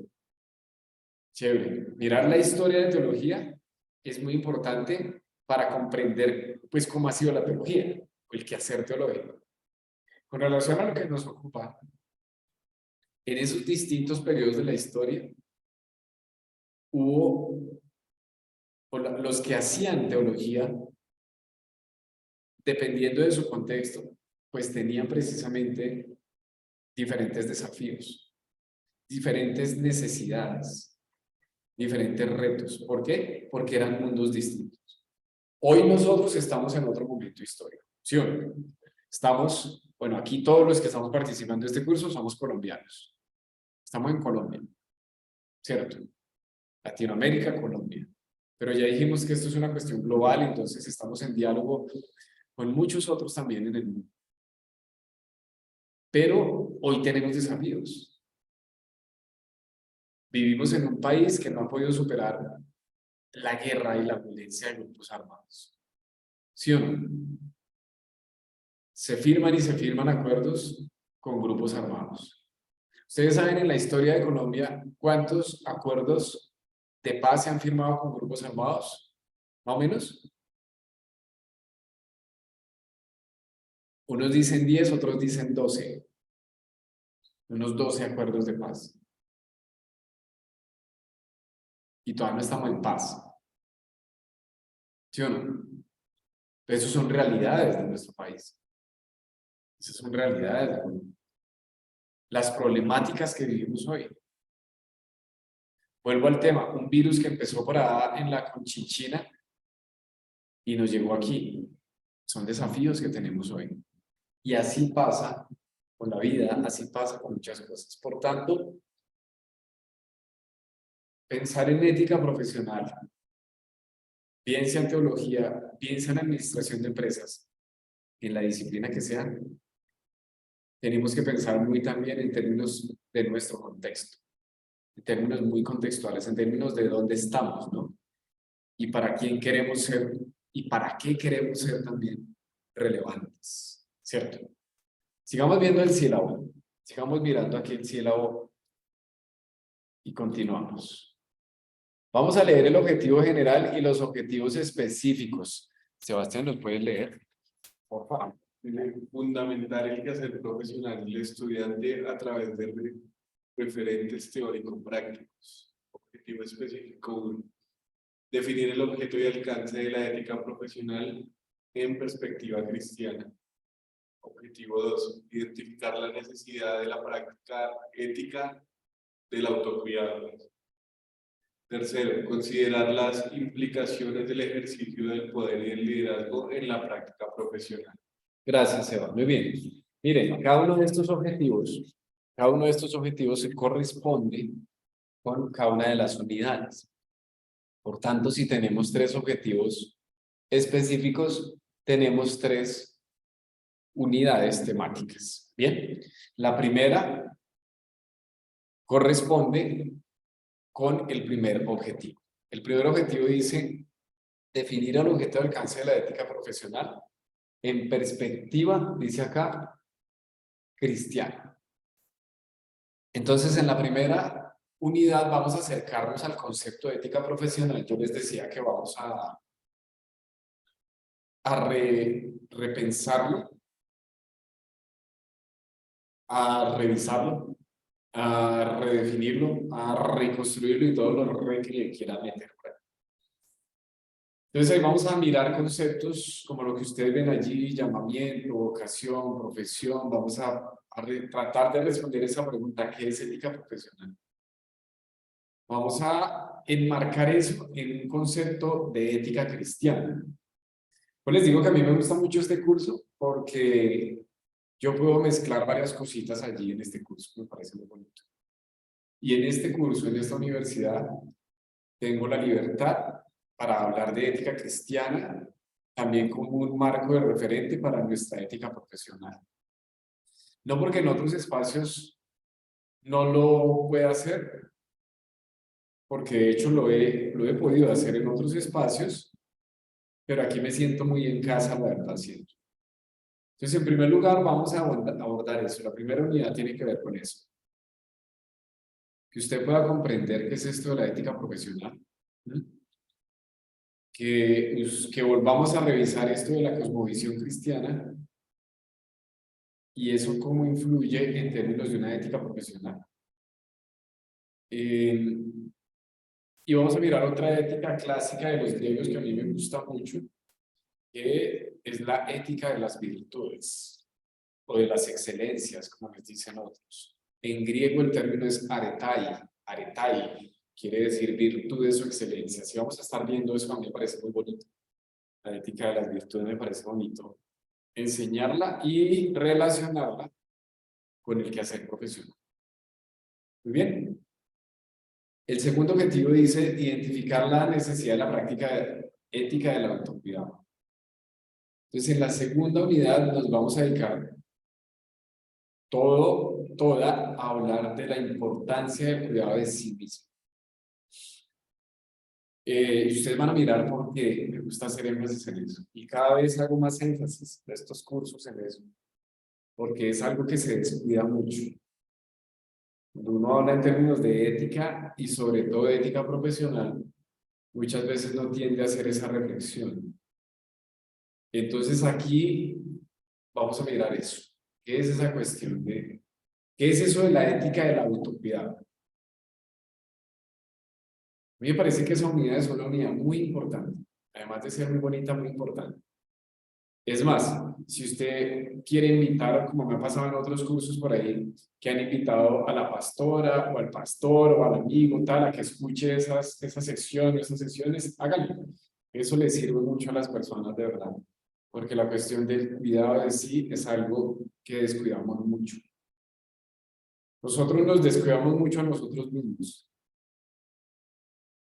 Chévere. Mirar la historia de teología es muy importante para comprender, pues, cómo ha sido la teología, el quehacer teológico. Con relación a lo que nos ocupa, en esos distintos periodos de la historia, hubo los que hacían teología, dependiendo de su contexto, pues tenían precisamente diferentes desafíos, diferentes necesidades, diferentes retos. ¿Por qué? Porque eran mundos distintos. Hoy nosotros estamos en otro momento histórico, ¿sí o no? Estamos, bueno, aquí todos los que estamos participando de este curso somos colombianos. Estamos en Colombia, ¿cierto? Latinoamérica, Colombia. Pero ya dijimos que esto es una cuestión global, entonces estamos en diálogo con muchos otros también en el mundo. Pero hoy tenemos desafíos. Vivimos en un país que no ha podido superar la guerra y la violencia de grupos armados. ¿Sí o no? Se firman y se firman acuerdos con grupos armados. Ustedes saben en la historia de Colombia cuántos acuerdos de paz se han firmado con grupos armados, más o menos. Unos dicen 10, otros dicen 12. Unos 12 acuerdos de paz. Y todavía no estamos en paz. ¿Sí o no? Pero eso son realidades de nuestro país. Esas son realidades de Colombia. Las problemáticas que vivimos hoy. Vuelvo al tema, un virus que empezó por allá en la Conchinchina y nos llegó aquí. Son desafíos que tenemos hoy. Y así pasa con la vida, así pasa con muchas cosas. Por tanto, pensar en ética profesional, piensa en teología, piensa en administración de empresas, en la disciplina que sea, tenemos que pensar muy también en términos de nuestro contexto, en términos muy contextuales, en términos de dónde estamos, ¿no? Y para quién queremos ser y para qué queremos ser también relevantes, ¿cierto? Sigamos viendo el sílabo, sigamos mirando aquí el sílabo y continuamos. Vamos a leer el objetivo general y los objetivos específicos. Sebastián, ¿los puedes leer? Por favor. Fundamentar el quehacer profesional del estudiante a través de referentes teórico-prácticos. Objetivo específico 1. Definir el objeto y alcance de la ética profesional en perspectiva cristiana. Objetivo 2. Identificar la necesidad de la práctica ética del autocuidado. Tercero, considerar las implicaciones del ejercicio del poder y del liderazgo en la práctica profesional. Gracias, Seba. Muy bien. Miren, cada uno de estos objetivos se corresponde con cada una de las unidades. Por tanto, si tenemos 3 objetivos específicos, tenemos 3 unidades temáticas. Bien, la primera corresponde con el primer objetivo. El primer objetivo dice definir el objeto de alcance de la ética profesional en perspectiva, dice acá, cristiana. Entonces, en la primera unidad vamos a acercarnos al concepto de ética profesional. Yo les decía que vamos a repensarlo, a revisarlo, a redefinirlo, a reconstruirlo y todo lo que le quiera meter. Entonces ahí vamos a mirar conceptos como lo que ustedes ven allí, llamamiento, vocación, profesión. Vamos a tratar de responder esa pregunta, ¿qué es ética profesional? Vamos a enmarcar eso en un concepto de ética cristiana. Pues les digo que a mí me gusta mucho este curso porque yo puedo mezclar varias cositas allí en este curso, que me parece muy bonito. Y en este curso, en esta universidad, tengo la libertad para hablar de ética cristiana, también como un marco de referente para nuestra ética profesional. No porque en otros espacios no lo pueda hacer, porque de hecho lo he podido hacer en otros espacios, pero aquí me siento muy en casa, la verdad, siento. Entonces, en primer lugar, vamos a abordar eso. La primera unidad tiene que ver con eso. Que usted pueda comprender qué es esto de la ética profesional. Que volvamos a revisar esto de la cosmovisión cristiana y eso cómo influye en términos de una ética profesional. Y vamos a mirar otra ética clásica de los griegos que a mí me gusta mucho, que es la ética de las virtudes o de las excelencias, como les dicen otros. En griego el término es aretai, quiere decir virtudes o excelencias. Y vamos a estar viendo eso, a mí me parece muy bonito. La ética de las virtudes me parece bonito. Enseñarla y relacionarla con el quehacer profesional. Muy bien. El segundo objetivo dice identificar la necesidad de la práctica ética del autocuidado. Entonces, en la segunda unidad nos vamos a dedicar toda a hablar de la importancia del cuidado de sí mismo. Y ustedes van a mirar por qué me gusta hacer énfasis en eso. Y cada vez hago más énfasis de estos cursos en eso. Porque es algo que se descuida mucho. Cuando uno habla en términos de ética y sobre todo de ética profesional, muchas veces no tiende a hacer esa reflexión. Entonces aquí vamos a mirar eso. ¿Qué es esa cuestión de qué es eso de la ética del autocuidado? A mí me parece que esa unidad es una unidad muy importante, además de ser muy bonita, muy importante. Es más, si usted quiere invitar, como me ha pasado en otros cursos por ahí, que han invitado a la pastora o al pastor o al amigo, tal, a que escuche esas sesiones, háganlo. Eso le sirve mucho a las personas de verdad, porque la cuestión del cuidado de sí es algo que descuidamos mucho. Nosotros nos descuidamos mucho a nosotros mismos.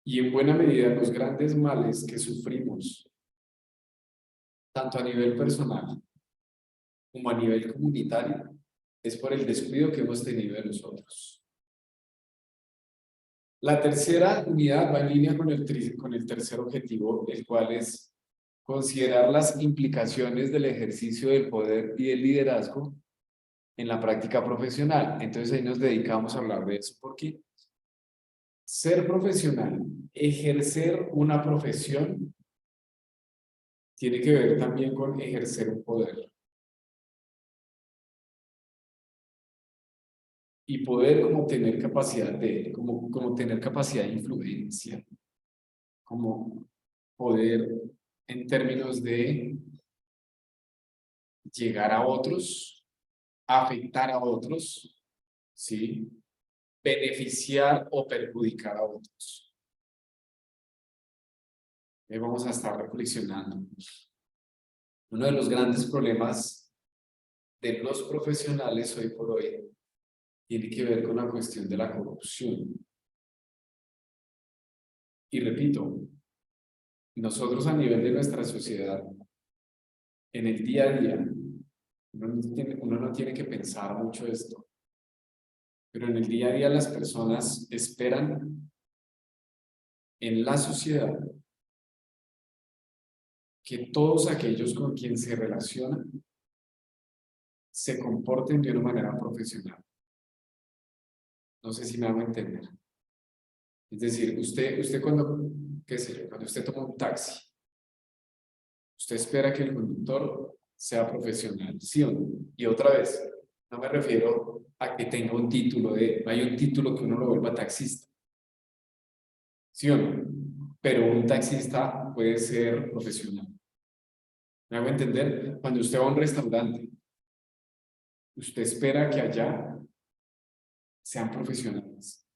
Y en buena medida los grandes males que sufrimos, tanto a nivel personal como a nivel comunitario, es por el descuido que hemos tenido de nosotros. La tercera unidad va en línea con el tercer objetivo, el cual es considerar las implicaciones del ejercicio del poder y del liderazgo en la práctica profesional. Entonces ahí nos dedicamos a hablar de eso. ¿Por qué? Ser profesional, ejercer una profesión, tiene que ver también con ejercer un poder. Y poder como tener capacidad como tener capacidad de influencia, como poder en términos de llegar a otros, afectar a otros, ¿sí? Beneficiar o perjudicar a otros. Ahí vamos a estar reflexionando. Uno de los grandes problemas de los profesionales hoy por hoy tiene que ver con la cuestión de la corrupción. Y repito, nosotros a nivel de nuestra sociedad, en el día a día, uno no tiene que pensar mucho esto, pero en el día a día las personas esperan en la sociedad que todos aquellos con quien se relacionan se comporten de una manera profesional. No sé si me hago entender. Es decir, usted cuando, qué sé yo, cuando usted toma un taxi, usted espera que el conductor sea profesional, ¿sí o no? Y otra vez, no me refiero a que tenga un título no hay un título que uno lo vuelva taxista, ¿sí o no? Pero un taxista puede ser profesional. ¿Me hago entender? Cuando usted va a un restaurante, usted espera que allá sean profesionales,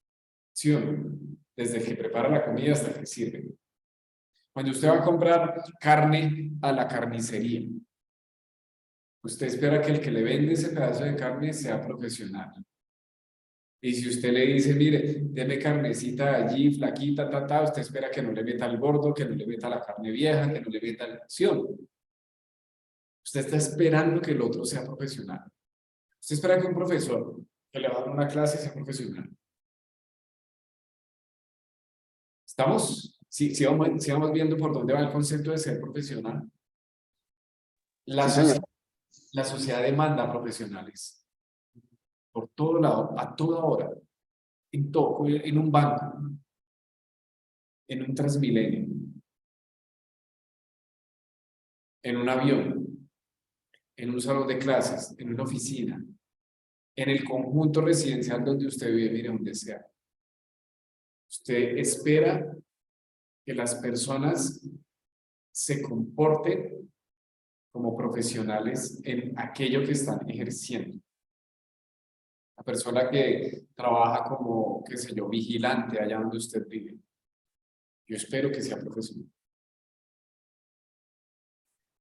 ¿sí o no? Desde el que prepara la comida hasta el que sirve. Cuando usted va a comprar carne a la carnicería, usted espera que el que le vende ese pedazo de carne sea profesional. Y si usted le dice, mire, deme carnecita allí, flaquita, usted espera que no le meta el gordo, que no le meta la carne vieja, que no le meta la acción. Usted está esperando que el otro sea profesional. Usted espera que un profesor que le va a dar una clase sea profesional. ¿Estamos? Sí, vamos viendo por dónde va el concepto de ser profesional. La sociedad demanda profesionales. Por todo lado, a toda hora. En un banco. En un Transmilenio. En un avión. En un salón de clases. En una oficina. En el conjunto residencial donde usted vive, mire donde sea. Usted espera que las personas se comporten como profesionales en aquello que están ejerciendo. La persona que trabaja como, qué sé yo, vigilante allá donde usted vive. Yo espero que sea profesional.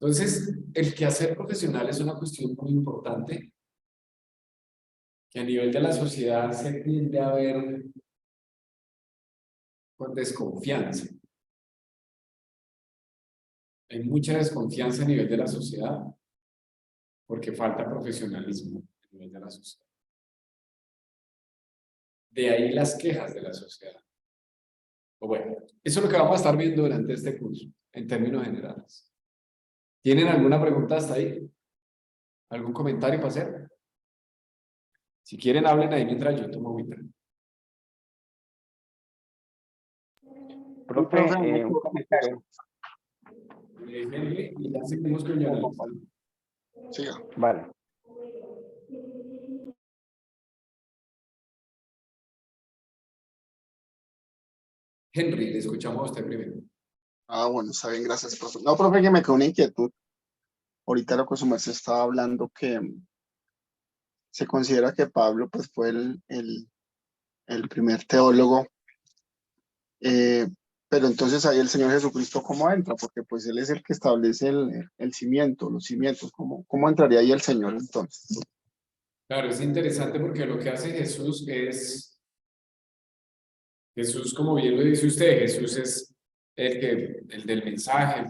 Entonces, el quehacer profesional es una cuestión muy importante que a nivel de la sociedad se tiende a ver con desconfianza. Hay mucha desconfianza a nivel de la sociedad porque falta profesionalismo a nivel de la sociedad. De ahí las quejas de la sociedad. O bueno, eso es lo que vamos a estar viendo durante este curso, en términos generales. ¿Tienen alguna pregunta hasta ahí? ¿Algún comentario para hacer? Si quieren, hablen ahí mientras yo tomo agüita. Profe, un comentario. Henry, y ya seguimos con Yolanda. Siga. Vale. Henry, le escuchamos a usted primero. Ah, bueno, está bien, gracias, profe. No, profe, que me quedó una inquietud. Ahorita lo que su merced estaba hablando, que se considera que Pablo pues fue el primer teólogo, pero entonces ahí el Señor Jesucristo, ¿cómo entra? Porque pues Él es el que establece el cimiento, los cimientos. ¿Cómo entraría ahí el Señor entonces? Claro, es interesante porque lo que hace Jesús es Jesús, como bien lo dice usted, Jesús es el del mensaje,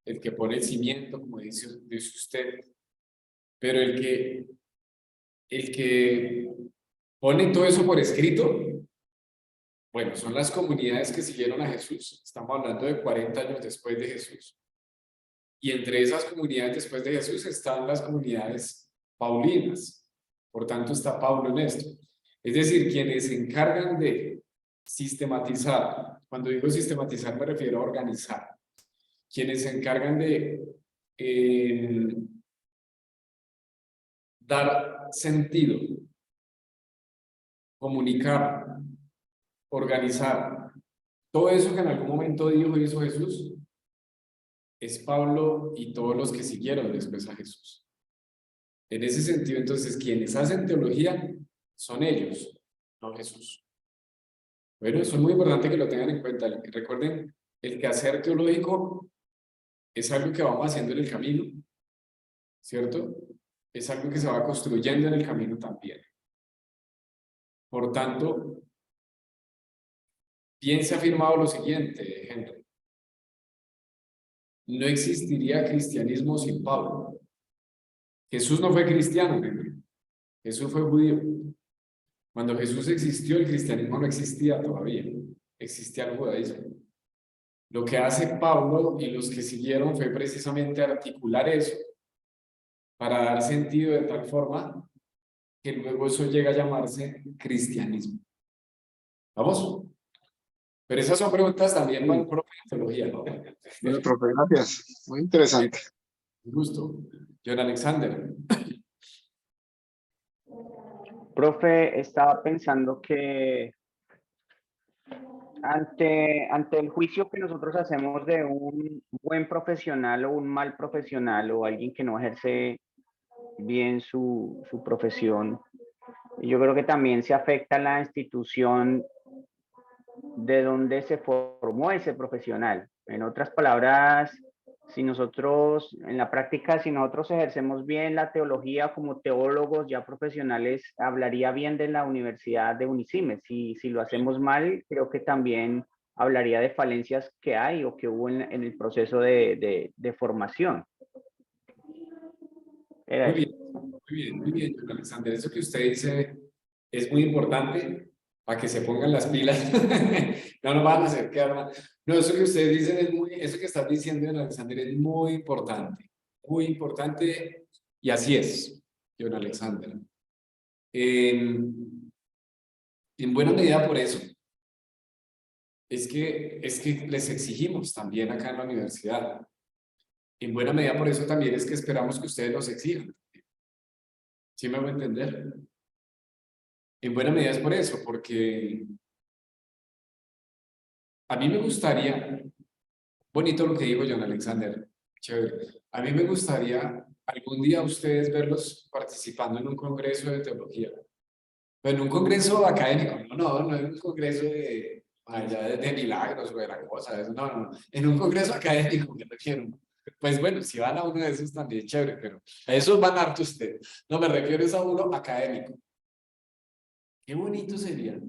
el que pone el cimiento, como dice usted, pero el que pone todo eso por escrito, bueno, son las comunidades que siguieron a Jesús. Estamos hablando de 40 años después de Jesús. Y entre esas comunidades después de Jesús están las comunidades paulinas. Por tanto, está Pablo en esto. Es decir, quienes se encargan de sistematizar. Cuando digo sistematizar me refiero a organizar. Quienes se encargan de dar sentido, comunicar, organizar. Todo eso que en algún momento dijo y hizo Jesús es Pablo y todos los que siguieron después a Jesús. En ese sentido, entonces, quienes hacen teología son ellos, no Jesús. Bueno, eso es muy importante que lo tengan en cuenta. Recuerden, el quehacer teológico es algo que vamos haciendo en el camino, ¿cierto? Es algo que se va construyendo en el camino también. Por tanto, bien se ha afirmado lo siguiente, Henry. No existiría cristianismo sin Pablo. Jesús no fue cristiano, Henry. Jesús fue judío. Cuando Jesús existió, el cristianismo no existía todavía. Existía el judaísmo. Lo que hace Pablo y los que siguieron fue precisamente articular eso para dar sentido de tal forma que luego eso llega a llamarse cristianismo. ¿Vamos? Pero esas son preguntas también para el profe de teología, ¿no? Bueno, profe, gracias. Muy interesante. Un gusto. John Alexander. Profe, estaba pensando que ante el juicio que nosotros hacemos de un buen profesional o un mal profesional o alguien que no ejerce bien su profesión, yo creo que también se afecta la institución de donde se formó ese profesional. En otras palabras, si nosotros, en la práctica, si nosotros ejercemos bien la teología como teólogos ya profesionales, hablaría bien de la Universidad de Unicime. Si lo hacemos mal, creo que también hablaría de falencias que hay o que hubo en el proceso de formación. Muy bien, John Alexander. Eso que usted dice es muy importante para que se pongan las pilas. No nos van a hacer quedar mal. No, eso que ustedes dicen es eso que estás diciendo, John Alexander, es muy importante y así es, John Alexander. En buena medida por eso es que les exigimos también acá en la universidad. En buena medida por eso también es que esperamos que ustedes nos exijan. ¿Sí me voy a entender? En buena medida es por eso, porque a mí me gustaría, bonito lo que dijo John Alexander, chévere, a mí me gustaría algún día ustedes verlos participando en un congreso de teología, pero en un congreso académico, no en un congreso de milagros o de la cosa, no, en un congreso académico que refiero. Pues bueno, si van a uno de esos también chévere, pero a esos van harto ustedes. No, me refiero a uno académico. Qué bonito sería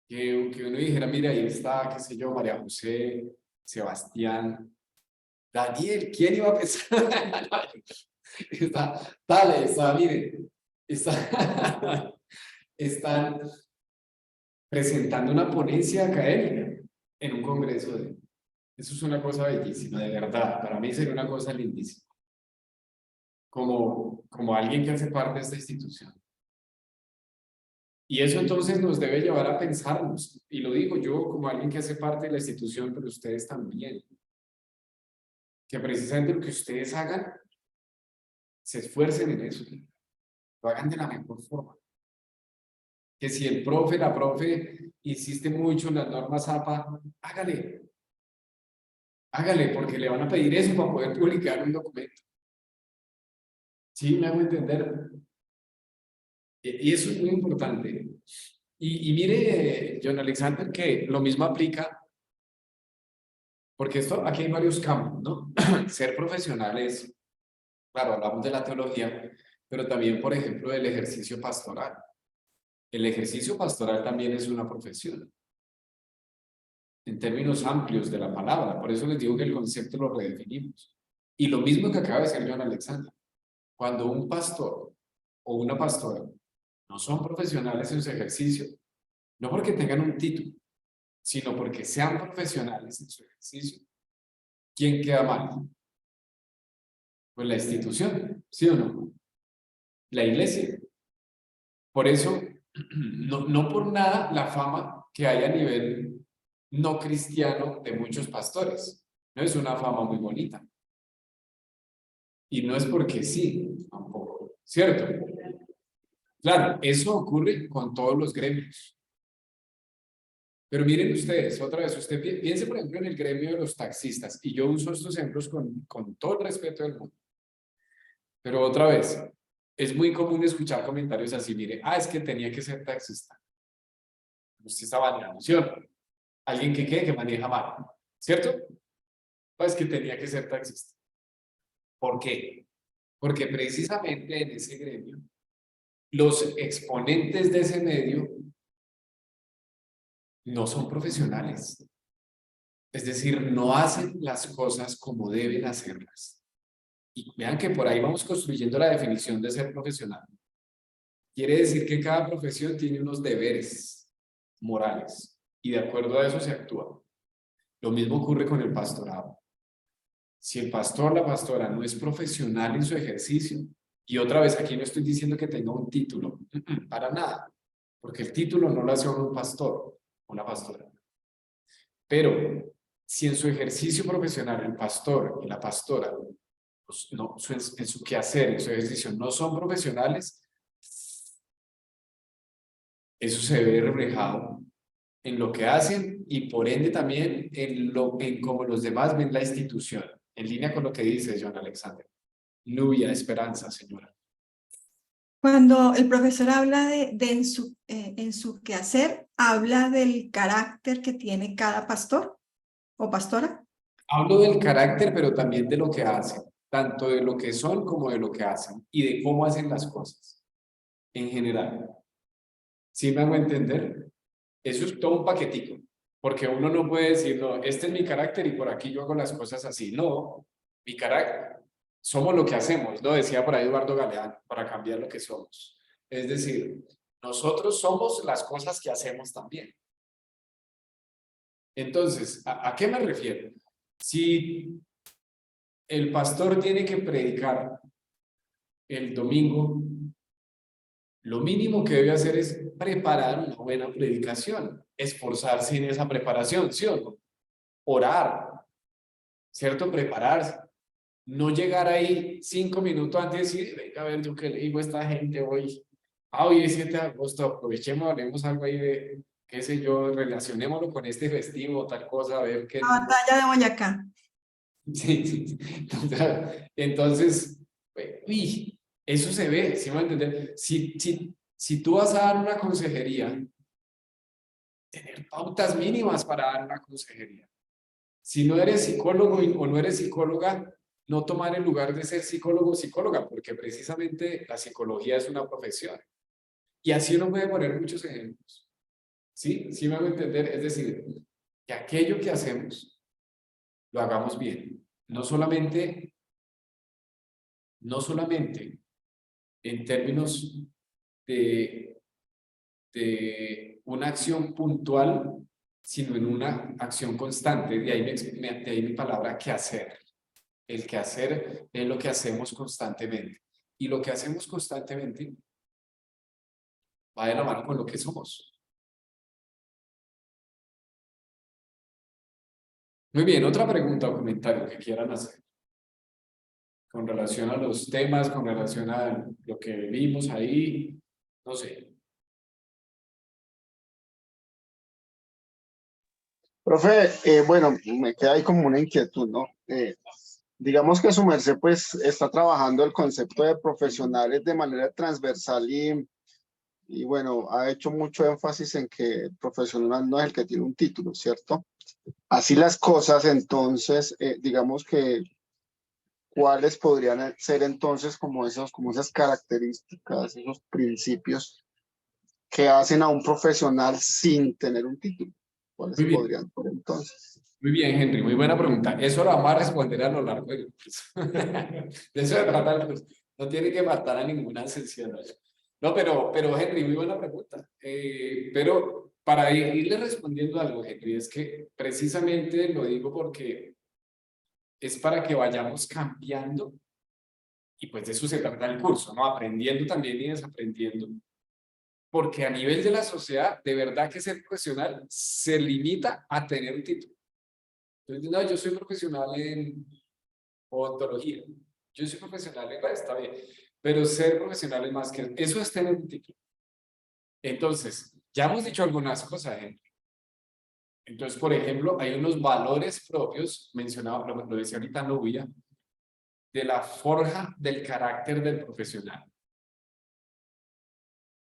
que uno dijera, mira, ahí está, qué sé yo, María José, Sebastián, Daniel, ¿quién iba a pensar? Mire, están presentando una ponencia académica en un congreso eso es una cosa bellísima, de verdad, para mí sería una cosa lindísima, como alguien que hace parte de esta institución. Y eso entonces nos debe llevar a pensarnos, y lo digo yo como alguien que hace parte de la institución, pero ustedes también, que precisamente lo que ustedes hagan, se esfuercen en eso, lo hagan de la mejor forma. Que si el profe, la profe, insiste mucho en las normas APA, hágale, porque le van a pedir eso para poder publicar un documento. ¿Sí? ¿Me hago entender? Y eso es muy importante. Y mire, John Alexander, que lo mismo aplica, porque aquí hay varios campos, ¿no? Ser profesionales, claro, hablamos de la teología, pero también, por ejemplo, del ejercicio pastoral. El ejercicio pastoral también es una profesión, en términos amplios de la palabra. Por eso les digo que el concepto lo redefinimos. Y lo mismo que acaba de decir John Alexander. Cuando un pastor o una pastora no son profesionales en su ejercicio, no porque tengan un título, sino porque sean profesionales en su ejercicio, ¿quién queda mal? Pues la institución, ¿sí o no? La iglesia. Por eso, no por nada la fama que hay a nivel no cristiano de muchos pastores. No es una fama muy bonita. Y no es porque sí, tampoco, ¿cierto? Claro, eso ocurre con todos los gremios. Pero miren ustedes, otra vez, usted piense por ejemplo en el gremio de los taxistas, y yo uso estos ejemplos con todo el respeto del mundo. Pero otra vez, es muy común escuchar comentarios así, mire, es que tenía que ser taxista. Usted estaba en la noción. Alguien que maneja mal, ¿cierto? Pues que tenía que ser taxista. ¿Por qué? Porque precisamente en ese gremio, los exponentes de ese medio no son profesionales. Es decir, no hacen las cosas como deben hacerlas. Y vean que por ahí vamos construyendo la definición de ser profesional. Quiere decir que cada profesión tiene unos deberes morales y de acuerdo a eso se actúa. Lo mismo ocurre con el pastorado. Si el pastor, la pastora no es profesional en su ejercicio, y otra vez aquí no estoy diciendo que tenga un título, para nada, porque el título no lo hace un pastor, una pastora. Pero si en su ejercicio profesional el pastor y la pastora, pues no, en su quehacer, en su ejercicio, no son profesionales, eso se ve reflejado en lo que hacen y por ende también en cómo los demás ven la institución, en línea con lo que dice John Alexander. Lluvia, esperanza, señora. Cuando el profesor habla de en su quehacer, habla del carácter que tiene cada pastor o pastora. Hablo del carácter, pero también de lo que hacen, tanto de lo que son como de lo que hacen y de cómo hacen las cosas en general. ¿Sí me hago entender? Eso es todo un paquetico, porque uno no puede decir, no, este es mi carácter y por aquí yo hago las cosas así. No, mi carácter, somos lo que hacemos, ¿no? Decía por ahí Eduardo Galeano, para cambiar lo que somos. Es decir, nosotros somos las cosas que hacemos también. Entonces, ¿a qué me refiero? Si el pastor tiene que predicar el domingo, lo mínimo que debe hacer es preparar una buena predicación, esforzarse en esa preparación, ¿sí o no? Orar, ¿cierto? Prepararse. No llegar ahí 5 minutos antes y decir, venga a ver, yo qué le digo a esta gente hoy. Hoy es 7 de agosto, aprovechemos, hablemos algo ahí de, qué sé yo, relacionémoslo con este festivo, tal cosa, a ver qué. La batalla de Boyacá. Sí. Entonces, uy, eso se ve, ¿sí me va a entender? Si tú vas a dar una consejería, tener pautas mínimas para dar una consejería. Si no eres psicólogo o no eres psicóloga, no tomar el lugar de ser psicólogo o psicóloga, porque precisamente la psicología es una profesión. Y así uno puede poner muchos ejemplos. ¿Sí? ¿Sí me hago entender? Es decir, que aquello que hacemos, lo hagamos bien. No solamente en términos de una acción puntual, sino en una acción constante. De ahí mi palabra quehacer. El quehacer es lo que hacemos constantemente. Y lo que hacemos constantemente va de la mano con lo que somos. Muy bien, otra pregunta o comentario que quieran hacer con relación a los temas, con relación a lo que vimos ahí, no sé. Profe, bueno, me queda ahí como una inquietud, ¿no? Digamos que su merced pues está trabajando el concepto de profesionales de manera transversal y bueno, ha hecho mucho énfasis en que el profesional no es el que tiene un título, ¿cierto? Así las cosas, entonces, digamos que ¿cuáles podrían ser entonces como esas características, esos principios que hacen a un profesional sin tener un título? ¿Cuáles Muy bien. podrían ser entonces? Muy bien, Henry, muy buena pregunta. Eso lo vamos a responder a lo largo del curso. De eso se trata el curso. No tiene que faltar a ninguna sesión. No, pero Henry, muy buena pregunta. Pero para irle respondiendo algo, Henry, es que precisamente lo digo porque es para que vayamos cambiando y pues de eso se trata el curso, ¿no? Aprendiendo también y desaprendiendo. Porque a nivel de la sociedad, de verdad que ser profesional se limita a tener un título. Entonces, no, yo soy profesional en odontología, yo soy profesional en, bueno, está bien, pero ser profesional es más que eso, es tener un título. Entonces, ya hemos dicho algunas cosas, gente. Entonces, por ejemplo, hay unos valores propios, mencionado, lo decía ahorita Novia, de la forja del carácter del profesional.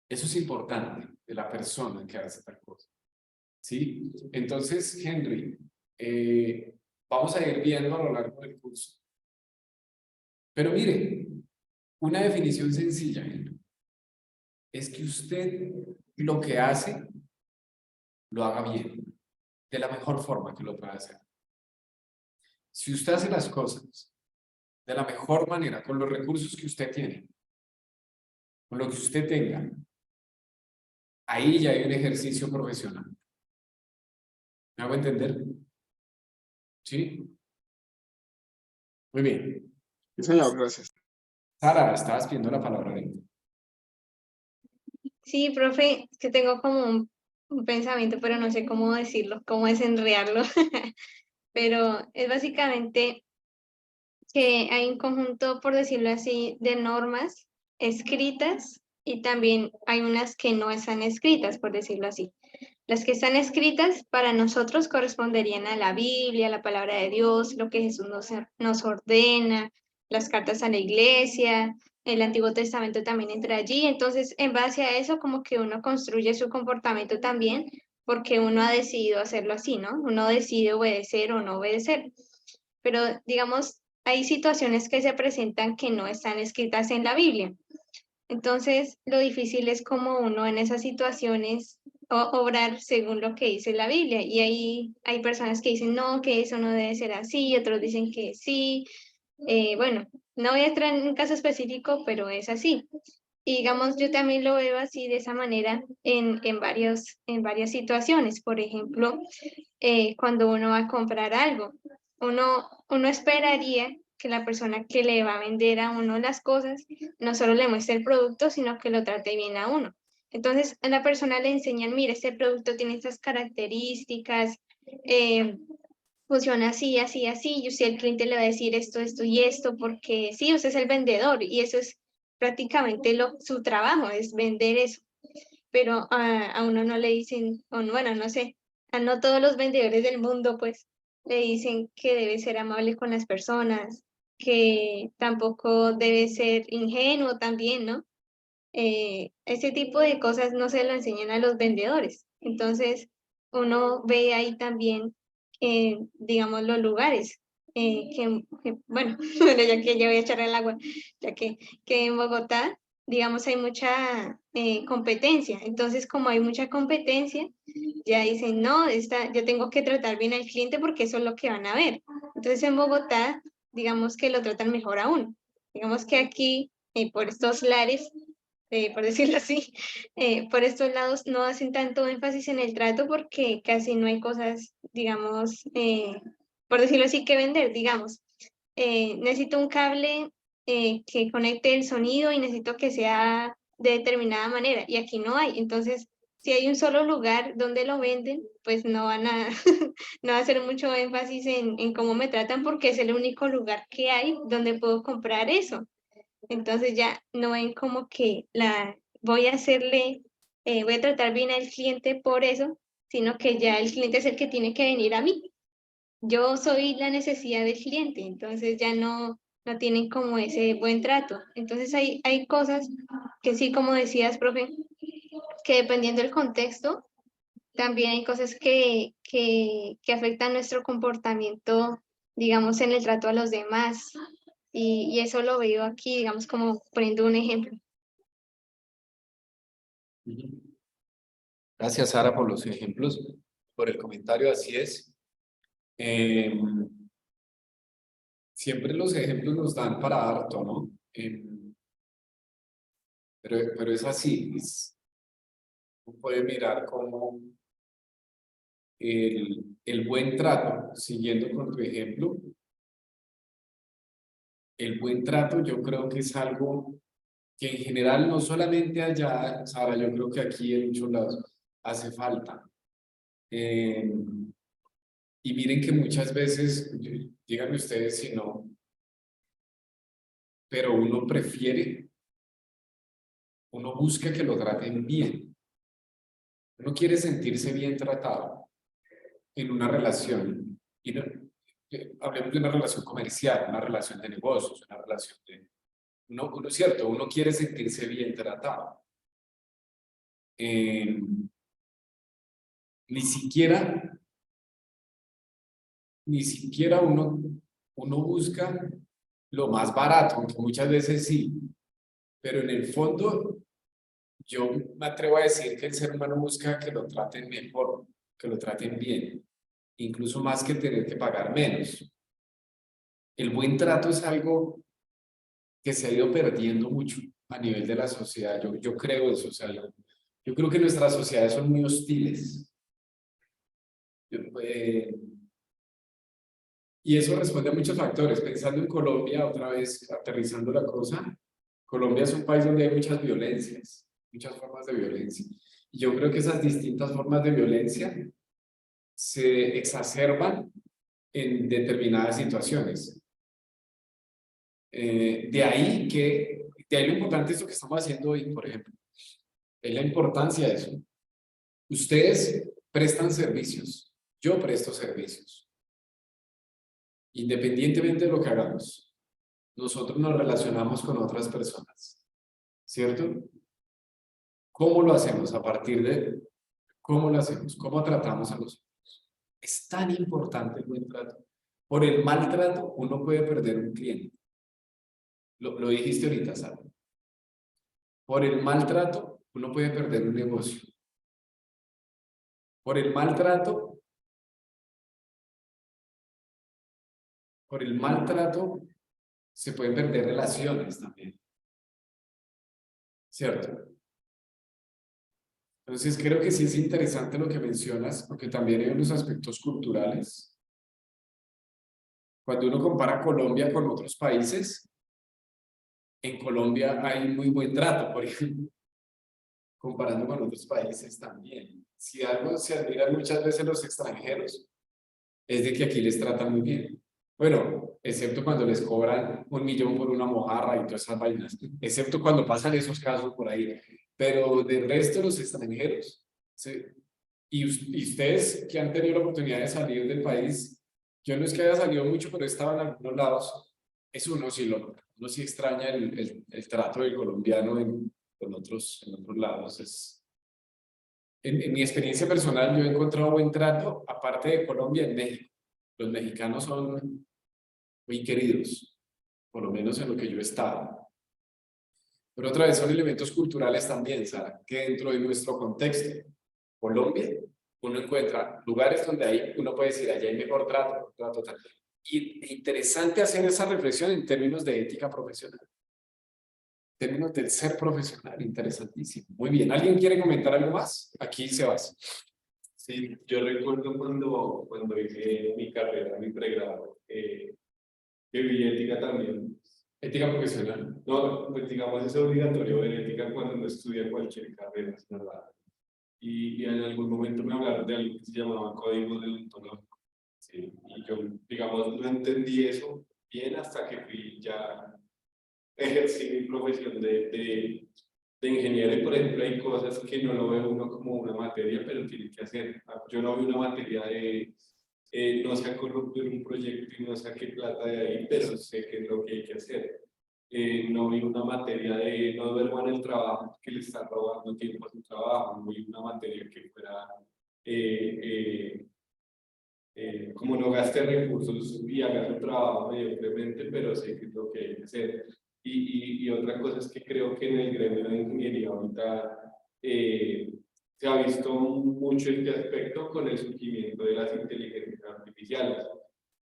Eso es importante, de la persona que hace tal cosa. ¿Sí? Entonces, Henry, vamos a ir viendo a lo largo del curso. Pero mire, una definición sencilla, Henry, es que usted lo que hace, lo haga bien, de la mejor forma que lo pueda hacer. Si usted hace las cosas de la mejor manera, con los recursos que usted tiene, con lo que usted tenga, ahí ya hay un ejercicio profesional. ¿Me hago entender? ¿Sí? Muy bien. Sí, señor, gracias. Sara, estabas pidiendo la palabra. Sí, profe, es que tengo como un pensamiento, pero no sé cómo decirlo, cómo desenredarlo. Pero es básicamente que hay un conjunto, por decirlo así, de normas escritas y también hay unas que no están escritas, por decirlo así. Las que están escritas para nosotros corresponderían a la Biblia, a la palabra de Dios, lo que Jesús nos ordena, las cartas a la iglesia, el Antiguo Testamento también entra allí. Entonces, en base a eso, como que uno construye su comportamiento también, porque uno ha decidido hacerlo así, ¿no? Uno decide obedecer o no obedecer. Pero, digamos, hay situaciones que se presentan que no están escritas en la Biblia. Entonces, lo difícil es como uno en esas situaciones obrar según lo que dice la Biblia. Y ahí hay personas que dicen, no, que eso no debe ser así, otros dicen que sí. Bueno, no voy a entrar en un caso específico, pero es así. Y digamos, yo también lo veo así de esa manera en varias situaciones. Por ejemplo, cuando uno va a comprar algo, uno esperaría que la persona que le va a vender a uno las cosas no solo le muestre el producto, sino que lo trate bien a uno. Entonces, a la persona le enseñan, mire, este producto tiene estas características, funciona así, así, así, y usted el cliente le va a decir esto, esto y esto, porque sí, usted es el vendedor, y eso es prácticamente su trabajo, es vender eso. Pero a uno no le dicen, o bueno, no sé, a no todos los vendedores del mundo, pues, le dicen que debe ser amable con las personas, que tampoco debe ser ingenuo también, ¿no? Ese tipo de cosas no se lo enseñan a los vendedores. Entonces, uno ve ahí también, digamos, los lugares, bueno, bueno, ya que ya voy a echar el agua, ya que en Bogotá, digamos, hay mucha competencia. Entonces, como hay mucha competencia, ya dicen, no, yo tengo que tratar bien al cliente porque eso es lo que van a ver. Entonces, en Bogotá, digamos que lo tratan mejor aún. Digamos que aquí, por estos lares, por decirlo así, por estos lados no hacen tanto énfasis en el trato porque casi no hay cosas, digamos, por decirlo así, que vender, digamos. Necesito un cable que conecte el sonido y necesito que sea de determinada manera y aquí no hay. Entonces, si hay un solo lugar donde lo venden, pues no van a, no va a hacer mucho énfasis en cómo me tratan porque es el único lugar que hay donde puedo comprar eso. Entonces ya no ven como que voy a hacerle, voy a tratar bien al cliente por eso, sino que ya el cliente es el que tiene que venir a mí. Yo soy la necesidad del cliente, entonces ya no tienen como ese buen trato. Entonces hay cosas que sí, como decías, profe, que dependiendo del contexto, también hay cosas que afectan nuestro comportamiento, digamos, en el trato a los demás. Y eso lo veo aquí, digamos, como poniendo un ejemplo. Gracias, Sara, por los ejemplos, por el comentario, así es. Siempre los ejemplos nos dan para harto, ¿no? Pero es así, uno puede mirar cómo el buen trato, siguiendo con tu ejemplo, el buen trato yo creo que es algo que en general no solamente allá, Sara, yo creo que aquí en muchos lados hace falta. Y miren que muchas veces, díganme ustedes si no, pero uno prefiere, uno busca que lo traten bien. Uno quiere sentirse bien tratado en una relación. Y no, hablemos de una relación comercial, una relación de negocios, una relación de... Uno es cierto, uno quiere sentirse bien tratado. Ni siquiera uno busca lo más barato, aunque muchas veces sí, pero en el fondo yo me atrevo a decir que el ser humano busca que lo traten mejor, que lo traten bien, incluso más que tener que pagar menos. El buen trato es algo que se ha ido perdiendo mucho a nivel de la sociedad. Yo creo eso, o sea, yo creo que nuestras sociedades son muy hostiles. Y eso responde a muchos factores. Pensando en Colombia, otra vez aterrizando la cosa, Colombia es un país donde hay muchas violencias, muchas formas de violencia. Y yo creo que esas distintas formas de violencia se exacerban en determinadas situaciones. De ahí lo importante de esto que estamos haciendo hoy, por ejemplo, es la importancia de eso. Ustedes prestan servicios, yo presto servicios. Independientemente de lo que hagamos, nosotros nos relacionamos con otras personas, ¿cierto? ¿Cómo lo hacemos? A partir de cómo lo hacemos, cómo tratamos a los otros. Es tan importante el buen trato. Por el maltrato, uno puede perder un cliente. Lo dijiste ahorita, Sara. Por el maltrato, uno puede perder un negocio. Por el maltrato, se pueden perder relaciones también. ¿Cierto? Entonces creo que sí es interesante lo que mencionas, porque también hay unos aspectos culturales. Cuando uno compara Colombia con otros países, en Colombia hay muy buen trato, por ejemplo, comparando con otros países también. Si algo se admira muchas veces los extranjeros, es de que aquí les tratan muy bien. Bueno, excepto cuando les cobran 1 millón por una mojarra y todas esas vainas, excepto cuando pasan esos casos por ahí. Pero del resto de los extranjeros, ¿sí? Y ustedes que han tenido la oportunidad de salir del país, yo no es que haya salido mucho, pero he estado en algunos lados, eso uno sí extraña el trato del colombiano en otros lados. En mi experiencia personal, yo he encontrado buen trato, aparte de Colombia, en México. Los mexicanos son muy queridos, por lo menos en lo que yo he estado. Pero otra vez son elementos culturales también, Sara, que dentro de nuestro contexto, Colombia, uno encuentra lugares donde uno puede decir, allá hay mejor trato, tal. Y interesante hacer esa reflexión en términos de ética profesional. En términos del ser profesional, interesantísimo. Muy bien, ¿alguien quiere comentar algo más? Aquí se va. Sí, yo recuerdo cuando hice mi carrera, mi pregrado, que vi ética también. ¿Ética profesional? No, pues digamos es obligatorio ver ética cuando uno estudia cualquier carrera, es verdad. Y en algún momento me hablaron de algo que se llamaba código deontológico. Sí, y yo, digamos, no entendí eso bien hasta que fui ya ejercí mi profesión de ingeniero y, por ejemplo, hay cosas que no lo ve uno como una materia, pero tiene que hacer. Yo no vi una materia de no sé corruptir un proyecto y no saqué plata de ahí, pero sé qué es lo que hay que hacer. No vi una materia de no duerman el trabajo, que le están robando tiempo a su trabajo. No vi una materia que fuera como no gaste recursos y haga su trabajo mediocremente, pero sé qué es lo que hay que hacer. Y otra cosa es que creo que en el gremio de ingeniería ahorita se ha visto mucho este aspecto con el surgimiento de las inteligencias artificiales.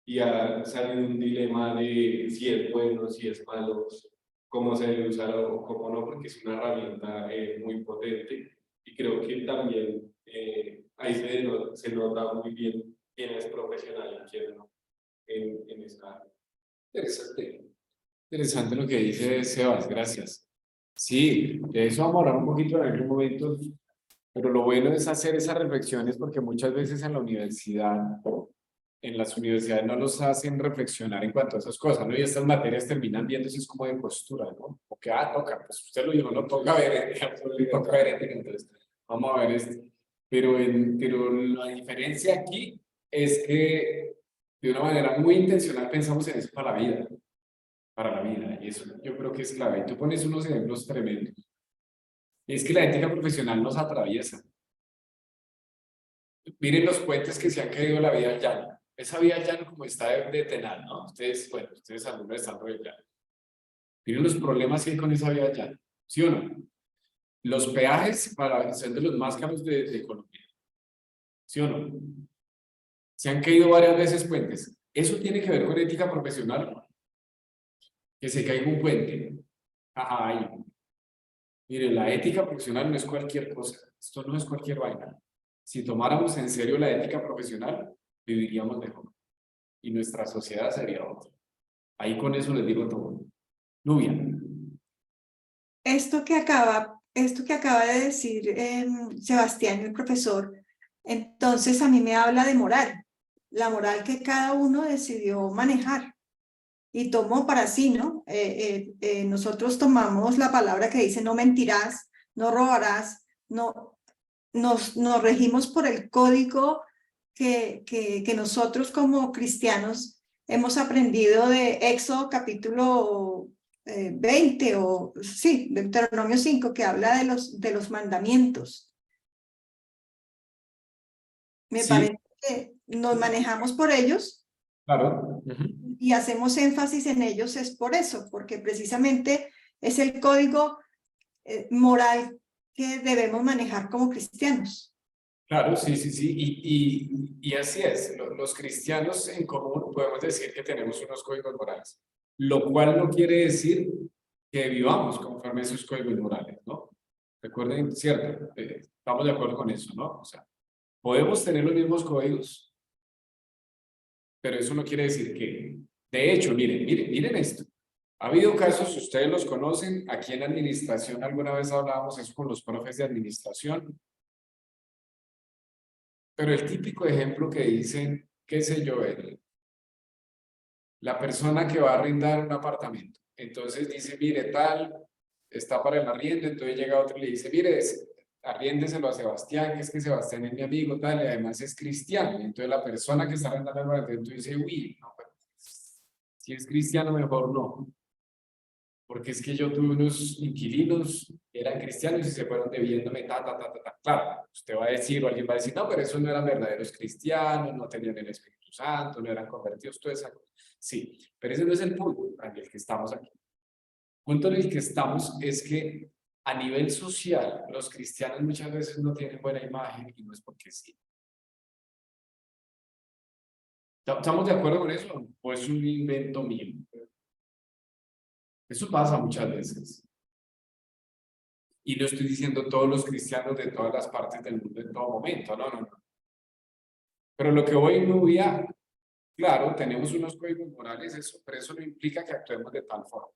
Y ha salido un dilema de si es bueno, si es malo, cómo se debe usar o cómo no, porque es una herramienta muy potente. Y creo que también ahí se nota muy bien quién es profesional y quién no en esta área. Interesante. Interesante lo que dice Sebas, gracias. Sí, de eso vamos a hablar un poquito en algún momento, pero lo bueno es hacer esas reflexiones porque muchas veces en la universidad, en las universidades no los hacen reflexionar en cuanto a esas cosas, ¿no? Y estas materias terminan viéndose es como de postura, ¿no? Porque, toca, pues usted lo dijo, no toca ver, toca ver ética, entonces vamos a ver esto. Pero la diferencia aquí es que de una manera muy intencional pensamos en eso para la vida, y eso yo creo que es clave. Y tú pones unos ejemplos tremendos. Y es que la ética profesional nos atraviesa. Miren los puentes que se han caído en la vía al llano. Esa vía al llano como está de tenaz, ¿no? Ustedes algunos están por el llano. Miren los problemas que hay con esa vía al llano, ¿sí o no? Los peajes son de los más caros de Colombia, ¿sí o no? Se han caído varias veces puentes. ¿Eso tiene que ver con ética profesional? Que se caiga un puente. Ay. Mire, la ética profesional no es cualquier cosa. Esto no es cualquier vaina. Si tomáramos en serio la ética profesional, viviríamos mejor. Y nuestra sociedad sería otra. Ahí con eso les digo todo. Nubia. Esto que acaba de decir Sebastián, el profesor, entonces a mí me habla de moral, la moral que cada uno decidió manejar y tomó para sí, ¿no? Nosotros tomamos la palabra que dice no mentirás, no robarás, no, nos regimos por el código que nosotros como cristianos hemos aprendido de Éxodo capítulo 20 o sí, Deuteronomio 5, que habla de los mandamientos. Me parece que nos manejamos por ellos. Claro. Y hacemos énfasis en ellos es por eso, porque precisamente es el código moral que debemos manejar como cristianos. Claro, sí. Y así es. Los cristianos en común podemos decir que tenemos unos códigos morales, lo cual no quiere decir que vivamos conforme a esos códigos morales, ¿no? Recuerden, cierto, estamos de acuerdo con eso, ¿no? O sea, podemos tener los mismos códigos, pero eso no quiere decir que... De hecho, miren esto. Ha habido casos, ustedes los conocen, aquí en administración alguna vez hablábamos eso con los profes de administración, pero el típico ejemplo que dicen, qué sé yo, la persona que va a arrendar un apartamento, entonces dice, mire, tal, está para el arriendo, entonces llega otro y le dice, mire, arriéndeselo a Sebastián, que es que Sebastián es mi amigo, tal, y además es cristiano, y entonces la persona que está arrendando el apartamento dice, uy, no, pero si es cristiano mejor no, porque es que yo tuve unos inquilinos que eran cristianos y se fueron debiéndome, Claro, usted va a decir, o alguien va a decir, no, pero esos no eran verdaderos cristianos, no tenían el Espíritu Santo, no eran convertidos, toda esa cosa. Sí, pero ese no es el punto en el que estamos aquí. El punto en el que estamos es que a nivel social, los cristianos muchas veces no tienen buena imagen y no es porque sí. ¿Estamos de acuerdo con eso? ¿O es un invento mío? Eso pasa muchas veces. Y no estoy diciendo todos los cristianos de todas las partes del mundo en todo momento, no. Pero lo que voy, Nubia, claro, tenemos unos códigos morales, pero eso no implica que actuemos de tal forma.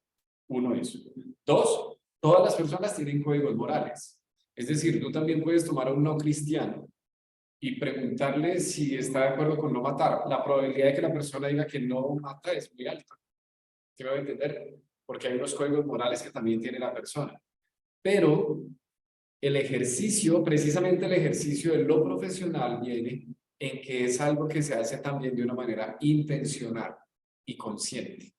Uno, eso. Dos, todas las personas tienen códigos morales. Es decir, tú también puedes tomar a un no cristiano y preguntarle si está de acuerdo con no matar. La probabilidad de que la persona diga que no mata es muy alta. ¿Qué me va a entender? Porque hay unos códigos morales que también tiene la persona. Pero el ejercicio, precisamente el ejercicio de lo profesional viene en que es algo que se hace también de una manera intencional y consciente.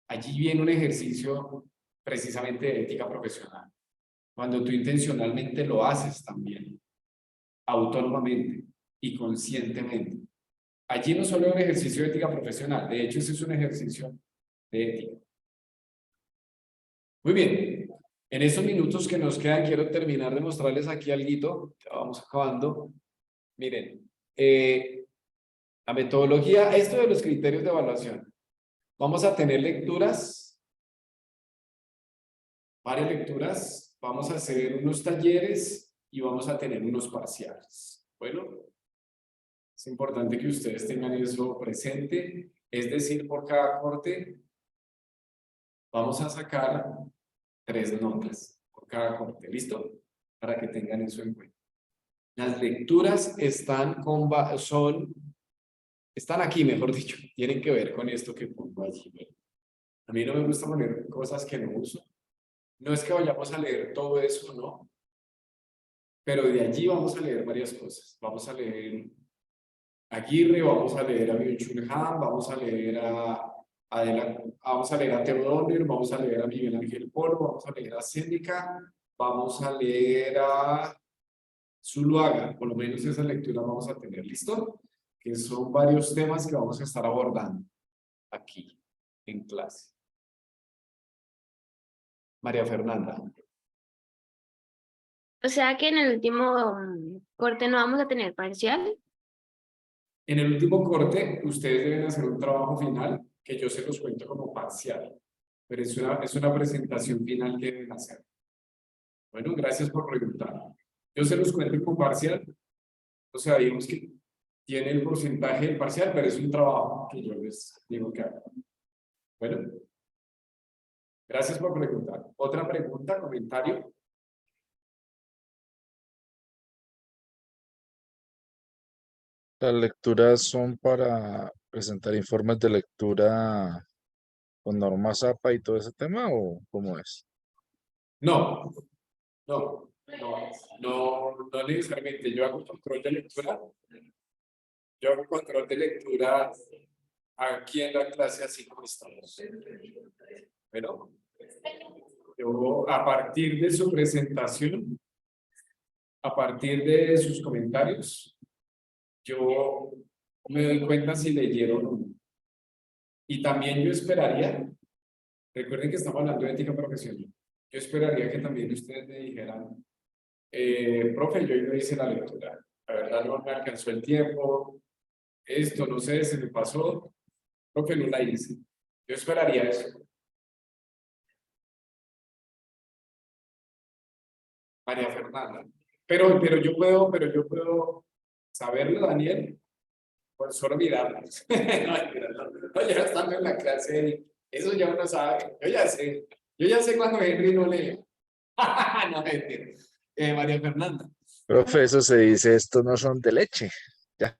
Allí viene un ejercicio precisamente de ética profesional. Cuando tú intencionalmente lo haces también, autónomamente y conscientemente. Allí no solo es un ejercicio de ética profesional, de hecho ese es un ejercicio de ética. Muy bien. En estos minutos que nos quedan, quiero terminar de mostrarles aquí alguito. Ya vamos acabando. Miren, la metodología, esto de los criterios de evaluación. Vamos a tener lecturas, varias lecturas. Vamos a hacer unos talleres y vamos a tener unos parciales. Bueno, es importante que ustedes tengan eso presente. Es decir, por cada corte vamos a sacar 3 notas por cada corte. ¿Listo? Para que tengan eso en cuenta. Las lecturas están aquí, mejor dicho. Tienen que ver con esto que pongo allí. A mí no me gusta poner cosas que no uso. No es que vayamos a leer todo eso, no. Pero de allí vamos a leer varias cosas. Vamos a leer Aguirre, vamos a leer a Byung-Chul Han, vamos a leer vamos a leer a Theodor, vamos a leer a Miguel Ángel Polo, vamos a leer a Séneca, vamos a leer a Zuluaga. Por lo menos esa lectura vamos a tener. ¿Listo? Que son varios temas que vamos a estar abordando aquí en clase. María Fernanda. O sea que en el último corte no vamos a tener parcial. En el último corte, ustedes deben hacer un trabajo final que yo se los cuento como parcial, pero es una presentación final que deben hacer. Bueno, gracias por preguntar. Yo se los cuento como parcial, o sea, digamos que tiene el porcentaje del parcial, pero es un trabajo que yo les digo que hagan. Bueno, gracias por preguntar. ¿Otra pregunta, comentario? Las lecturas son para presentar informes de lectura con normas APA y todo ese tema, ¿o cómo es? No, no necesariamente. Yo hago control de lectura. Yo hago control de lectura aquí en la clase, así como estamos. Bueno, yo a partir de su presentación, a partir de sus comentarios, yo me doy cuenta si leyeron o no. Y también yo esperaría, recuerden que estamos hablando de ética profesional, yo esperaría que también ustedes me dijeran, profe, yo hoy no hice la lectura, la verdad no me alcanzó el tiempo, esto, no sé, se me pasó, profe, no la hice. Yo esperaría eso. María Fernanda. Pero yo puedo saberlo, Daniel, por solo mirarlo. No, ya estando en la clase, eso ya uno sabe. Yo ya sé cuando Henry no lee. No, mentira. María Fernanda. Profe, eso se dice, estos no son de leche. Ya.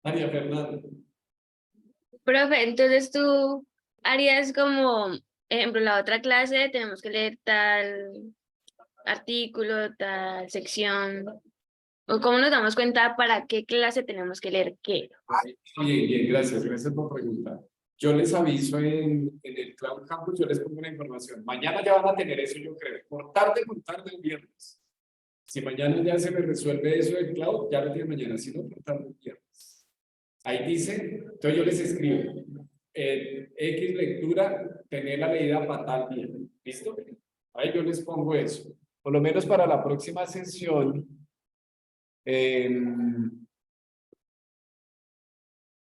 María Fernanda. Profe, entonces tú harías como, ejemplo, la otra clase tenemos que leer tal artículo, tal sección, o cómo nos damos cuenta para qué clase tenemos que leer qué. Bien, gracias por preguntar. Yo les aviso en el Cloud Campus, yo les pongo una información. Mañana ya van a tener eso, yo creo. Por tarde el viernes. Si mañana ya se me resuelve eso del Cloud, ya lo tienen mañana, si no, por tarde el viernes. Ahí dice, entonces yo les escribo, X lectura, tener la leída fatal bien. ¿Listo? Ahí yo les pongo eso. Por lo menos para la próxima sesión,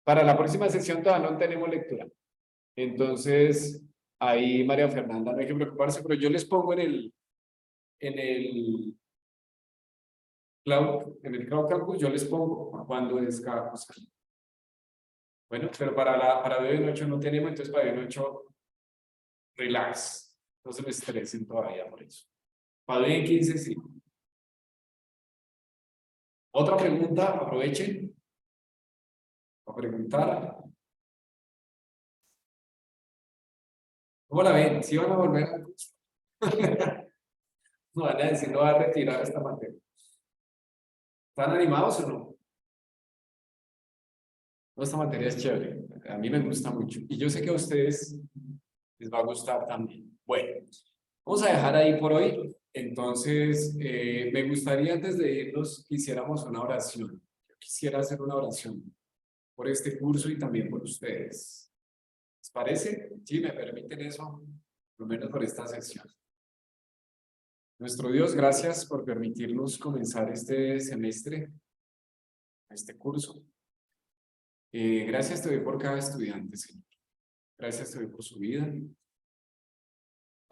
para la próxima sesión todavía no tenemos lectura. Entonces, ahí María Fernanda, no hay que preocuparse, pero yo les pongo en el Cloud Campus, yo les pongo cuando es cada cosa. Bueno, pero para hoy en 8 no tenemos, entonces para hoy en 8, relax. No se me estresen todavía por eso. Para hoy en 15, sí. Otra pregunta, aprovechen. A preguntar. ¿Cómo la ven? ¿Sí van a volver al curso? No van a decir, no va a retirar esta materia. ¿Están animados o no? No, esta materia es chévere. A mí me gusta mucho. Y yo sé que a ustedes les va a gustar también. Bueno, vamos a dejar ahí por hoy. Entonces, me gustaría antes de irnos, quisiéramos una oración. Yo quisiera hacer una oración por este curso y también por ustedes. ¿Les parece? Sí, me permiten eso, por lo menos por esta sección. Nuestro Dios, gracias por permitirnos comenzar este semestre, este curso. Gracias te doy por cada estudiante, Señor. Gracias te doy por su vida.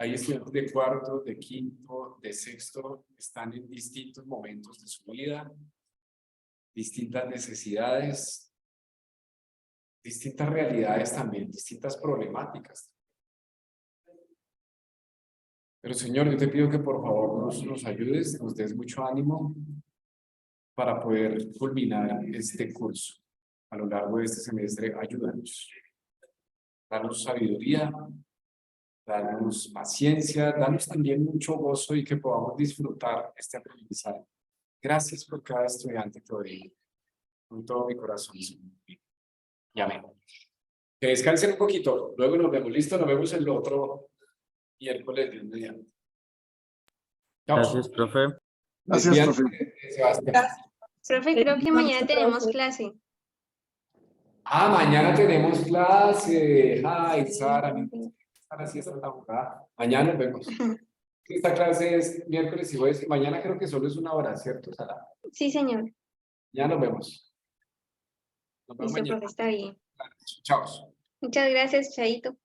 Hay estudiantes de cuarto, de quinto, de sexto, que están en distintos momentos de su vida, distintas necesidades, distintas realidades también, distintas problemáticas. Pero Señor, yo te pido que por favor nos ayudes, nos des mucho ánimo para poder culminar este curso. A lo largo de este semestre, ayúdanos. Danos sabiduría, danos paciencia, danos también mucho gozo y que podamos disfrutar este aprendizaje. Gracias por cada estudiante que hoy con todo mi corazón. Señor. Y amén. Que descansen un poquito, luego nos vemos. Listo, nos vemos el otro miércoles de mediante. Gracias, profe. Gracias, profe. Sebastián. Profe, creo que mañana tenemos clase. Ah, mañana tenemos clase. Ay, Sara, Sara sí está tan jugada. Mañana nos vemos. Esta clase es miércoles y jueves. Mañana creo que solo es 1 hora, ¿cierto, Sara? Sí, señor. Ya nos vemos. Nos vemos Listo, mañana. profe, está bien. Chao. Muchas gracias, Chaito.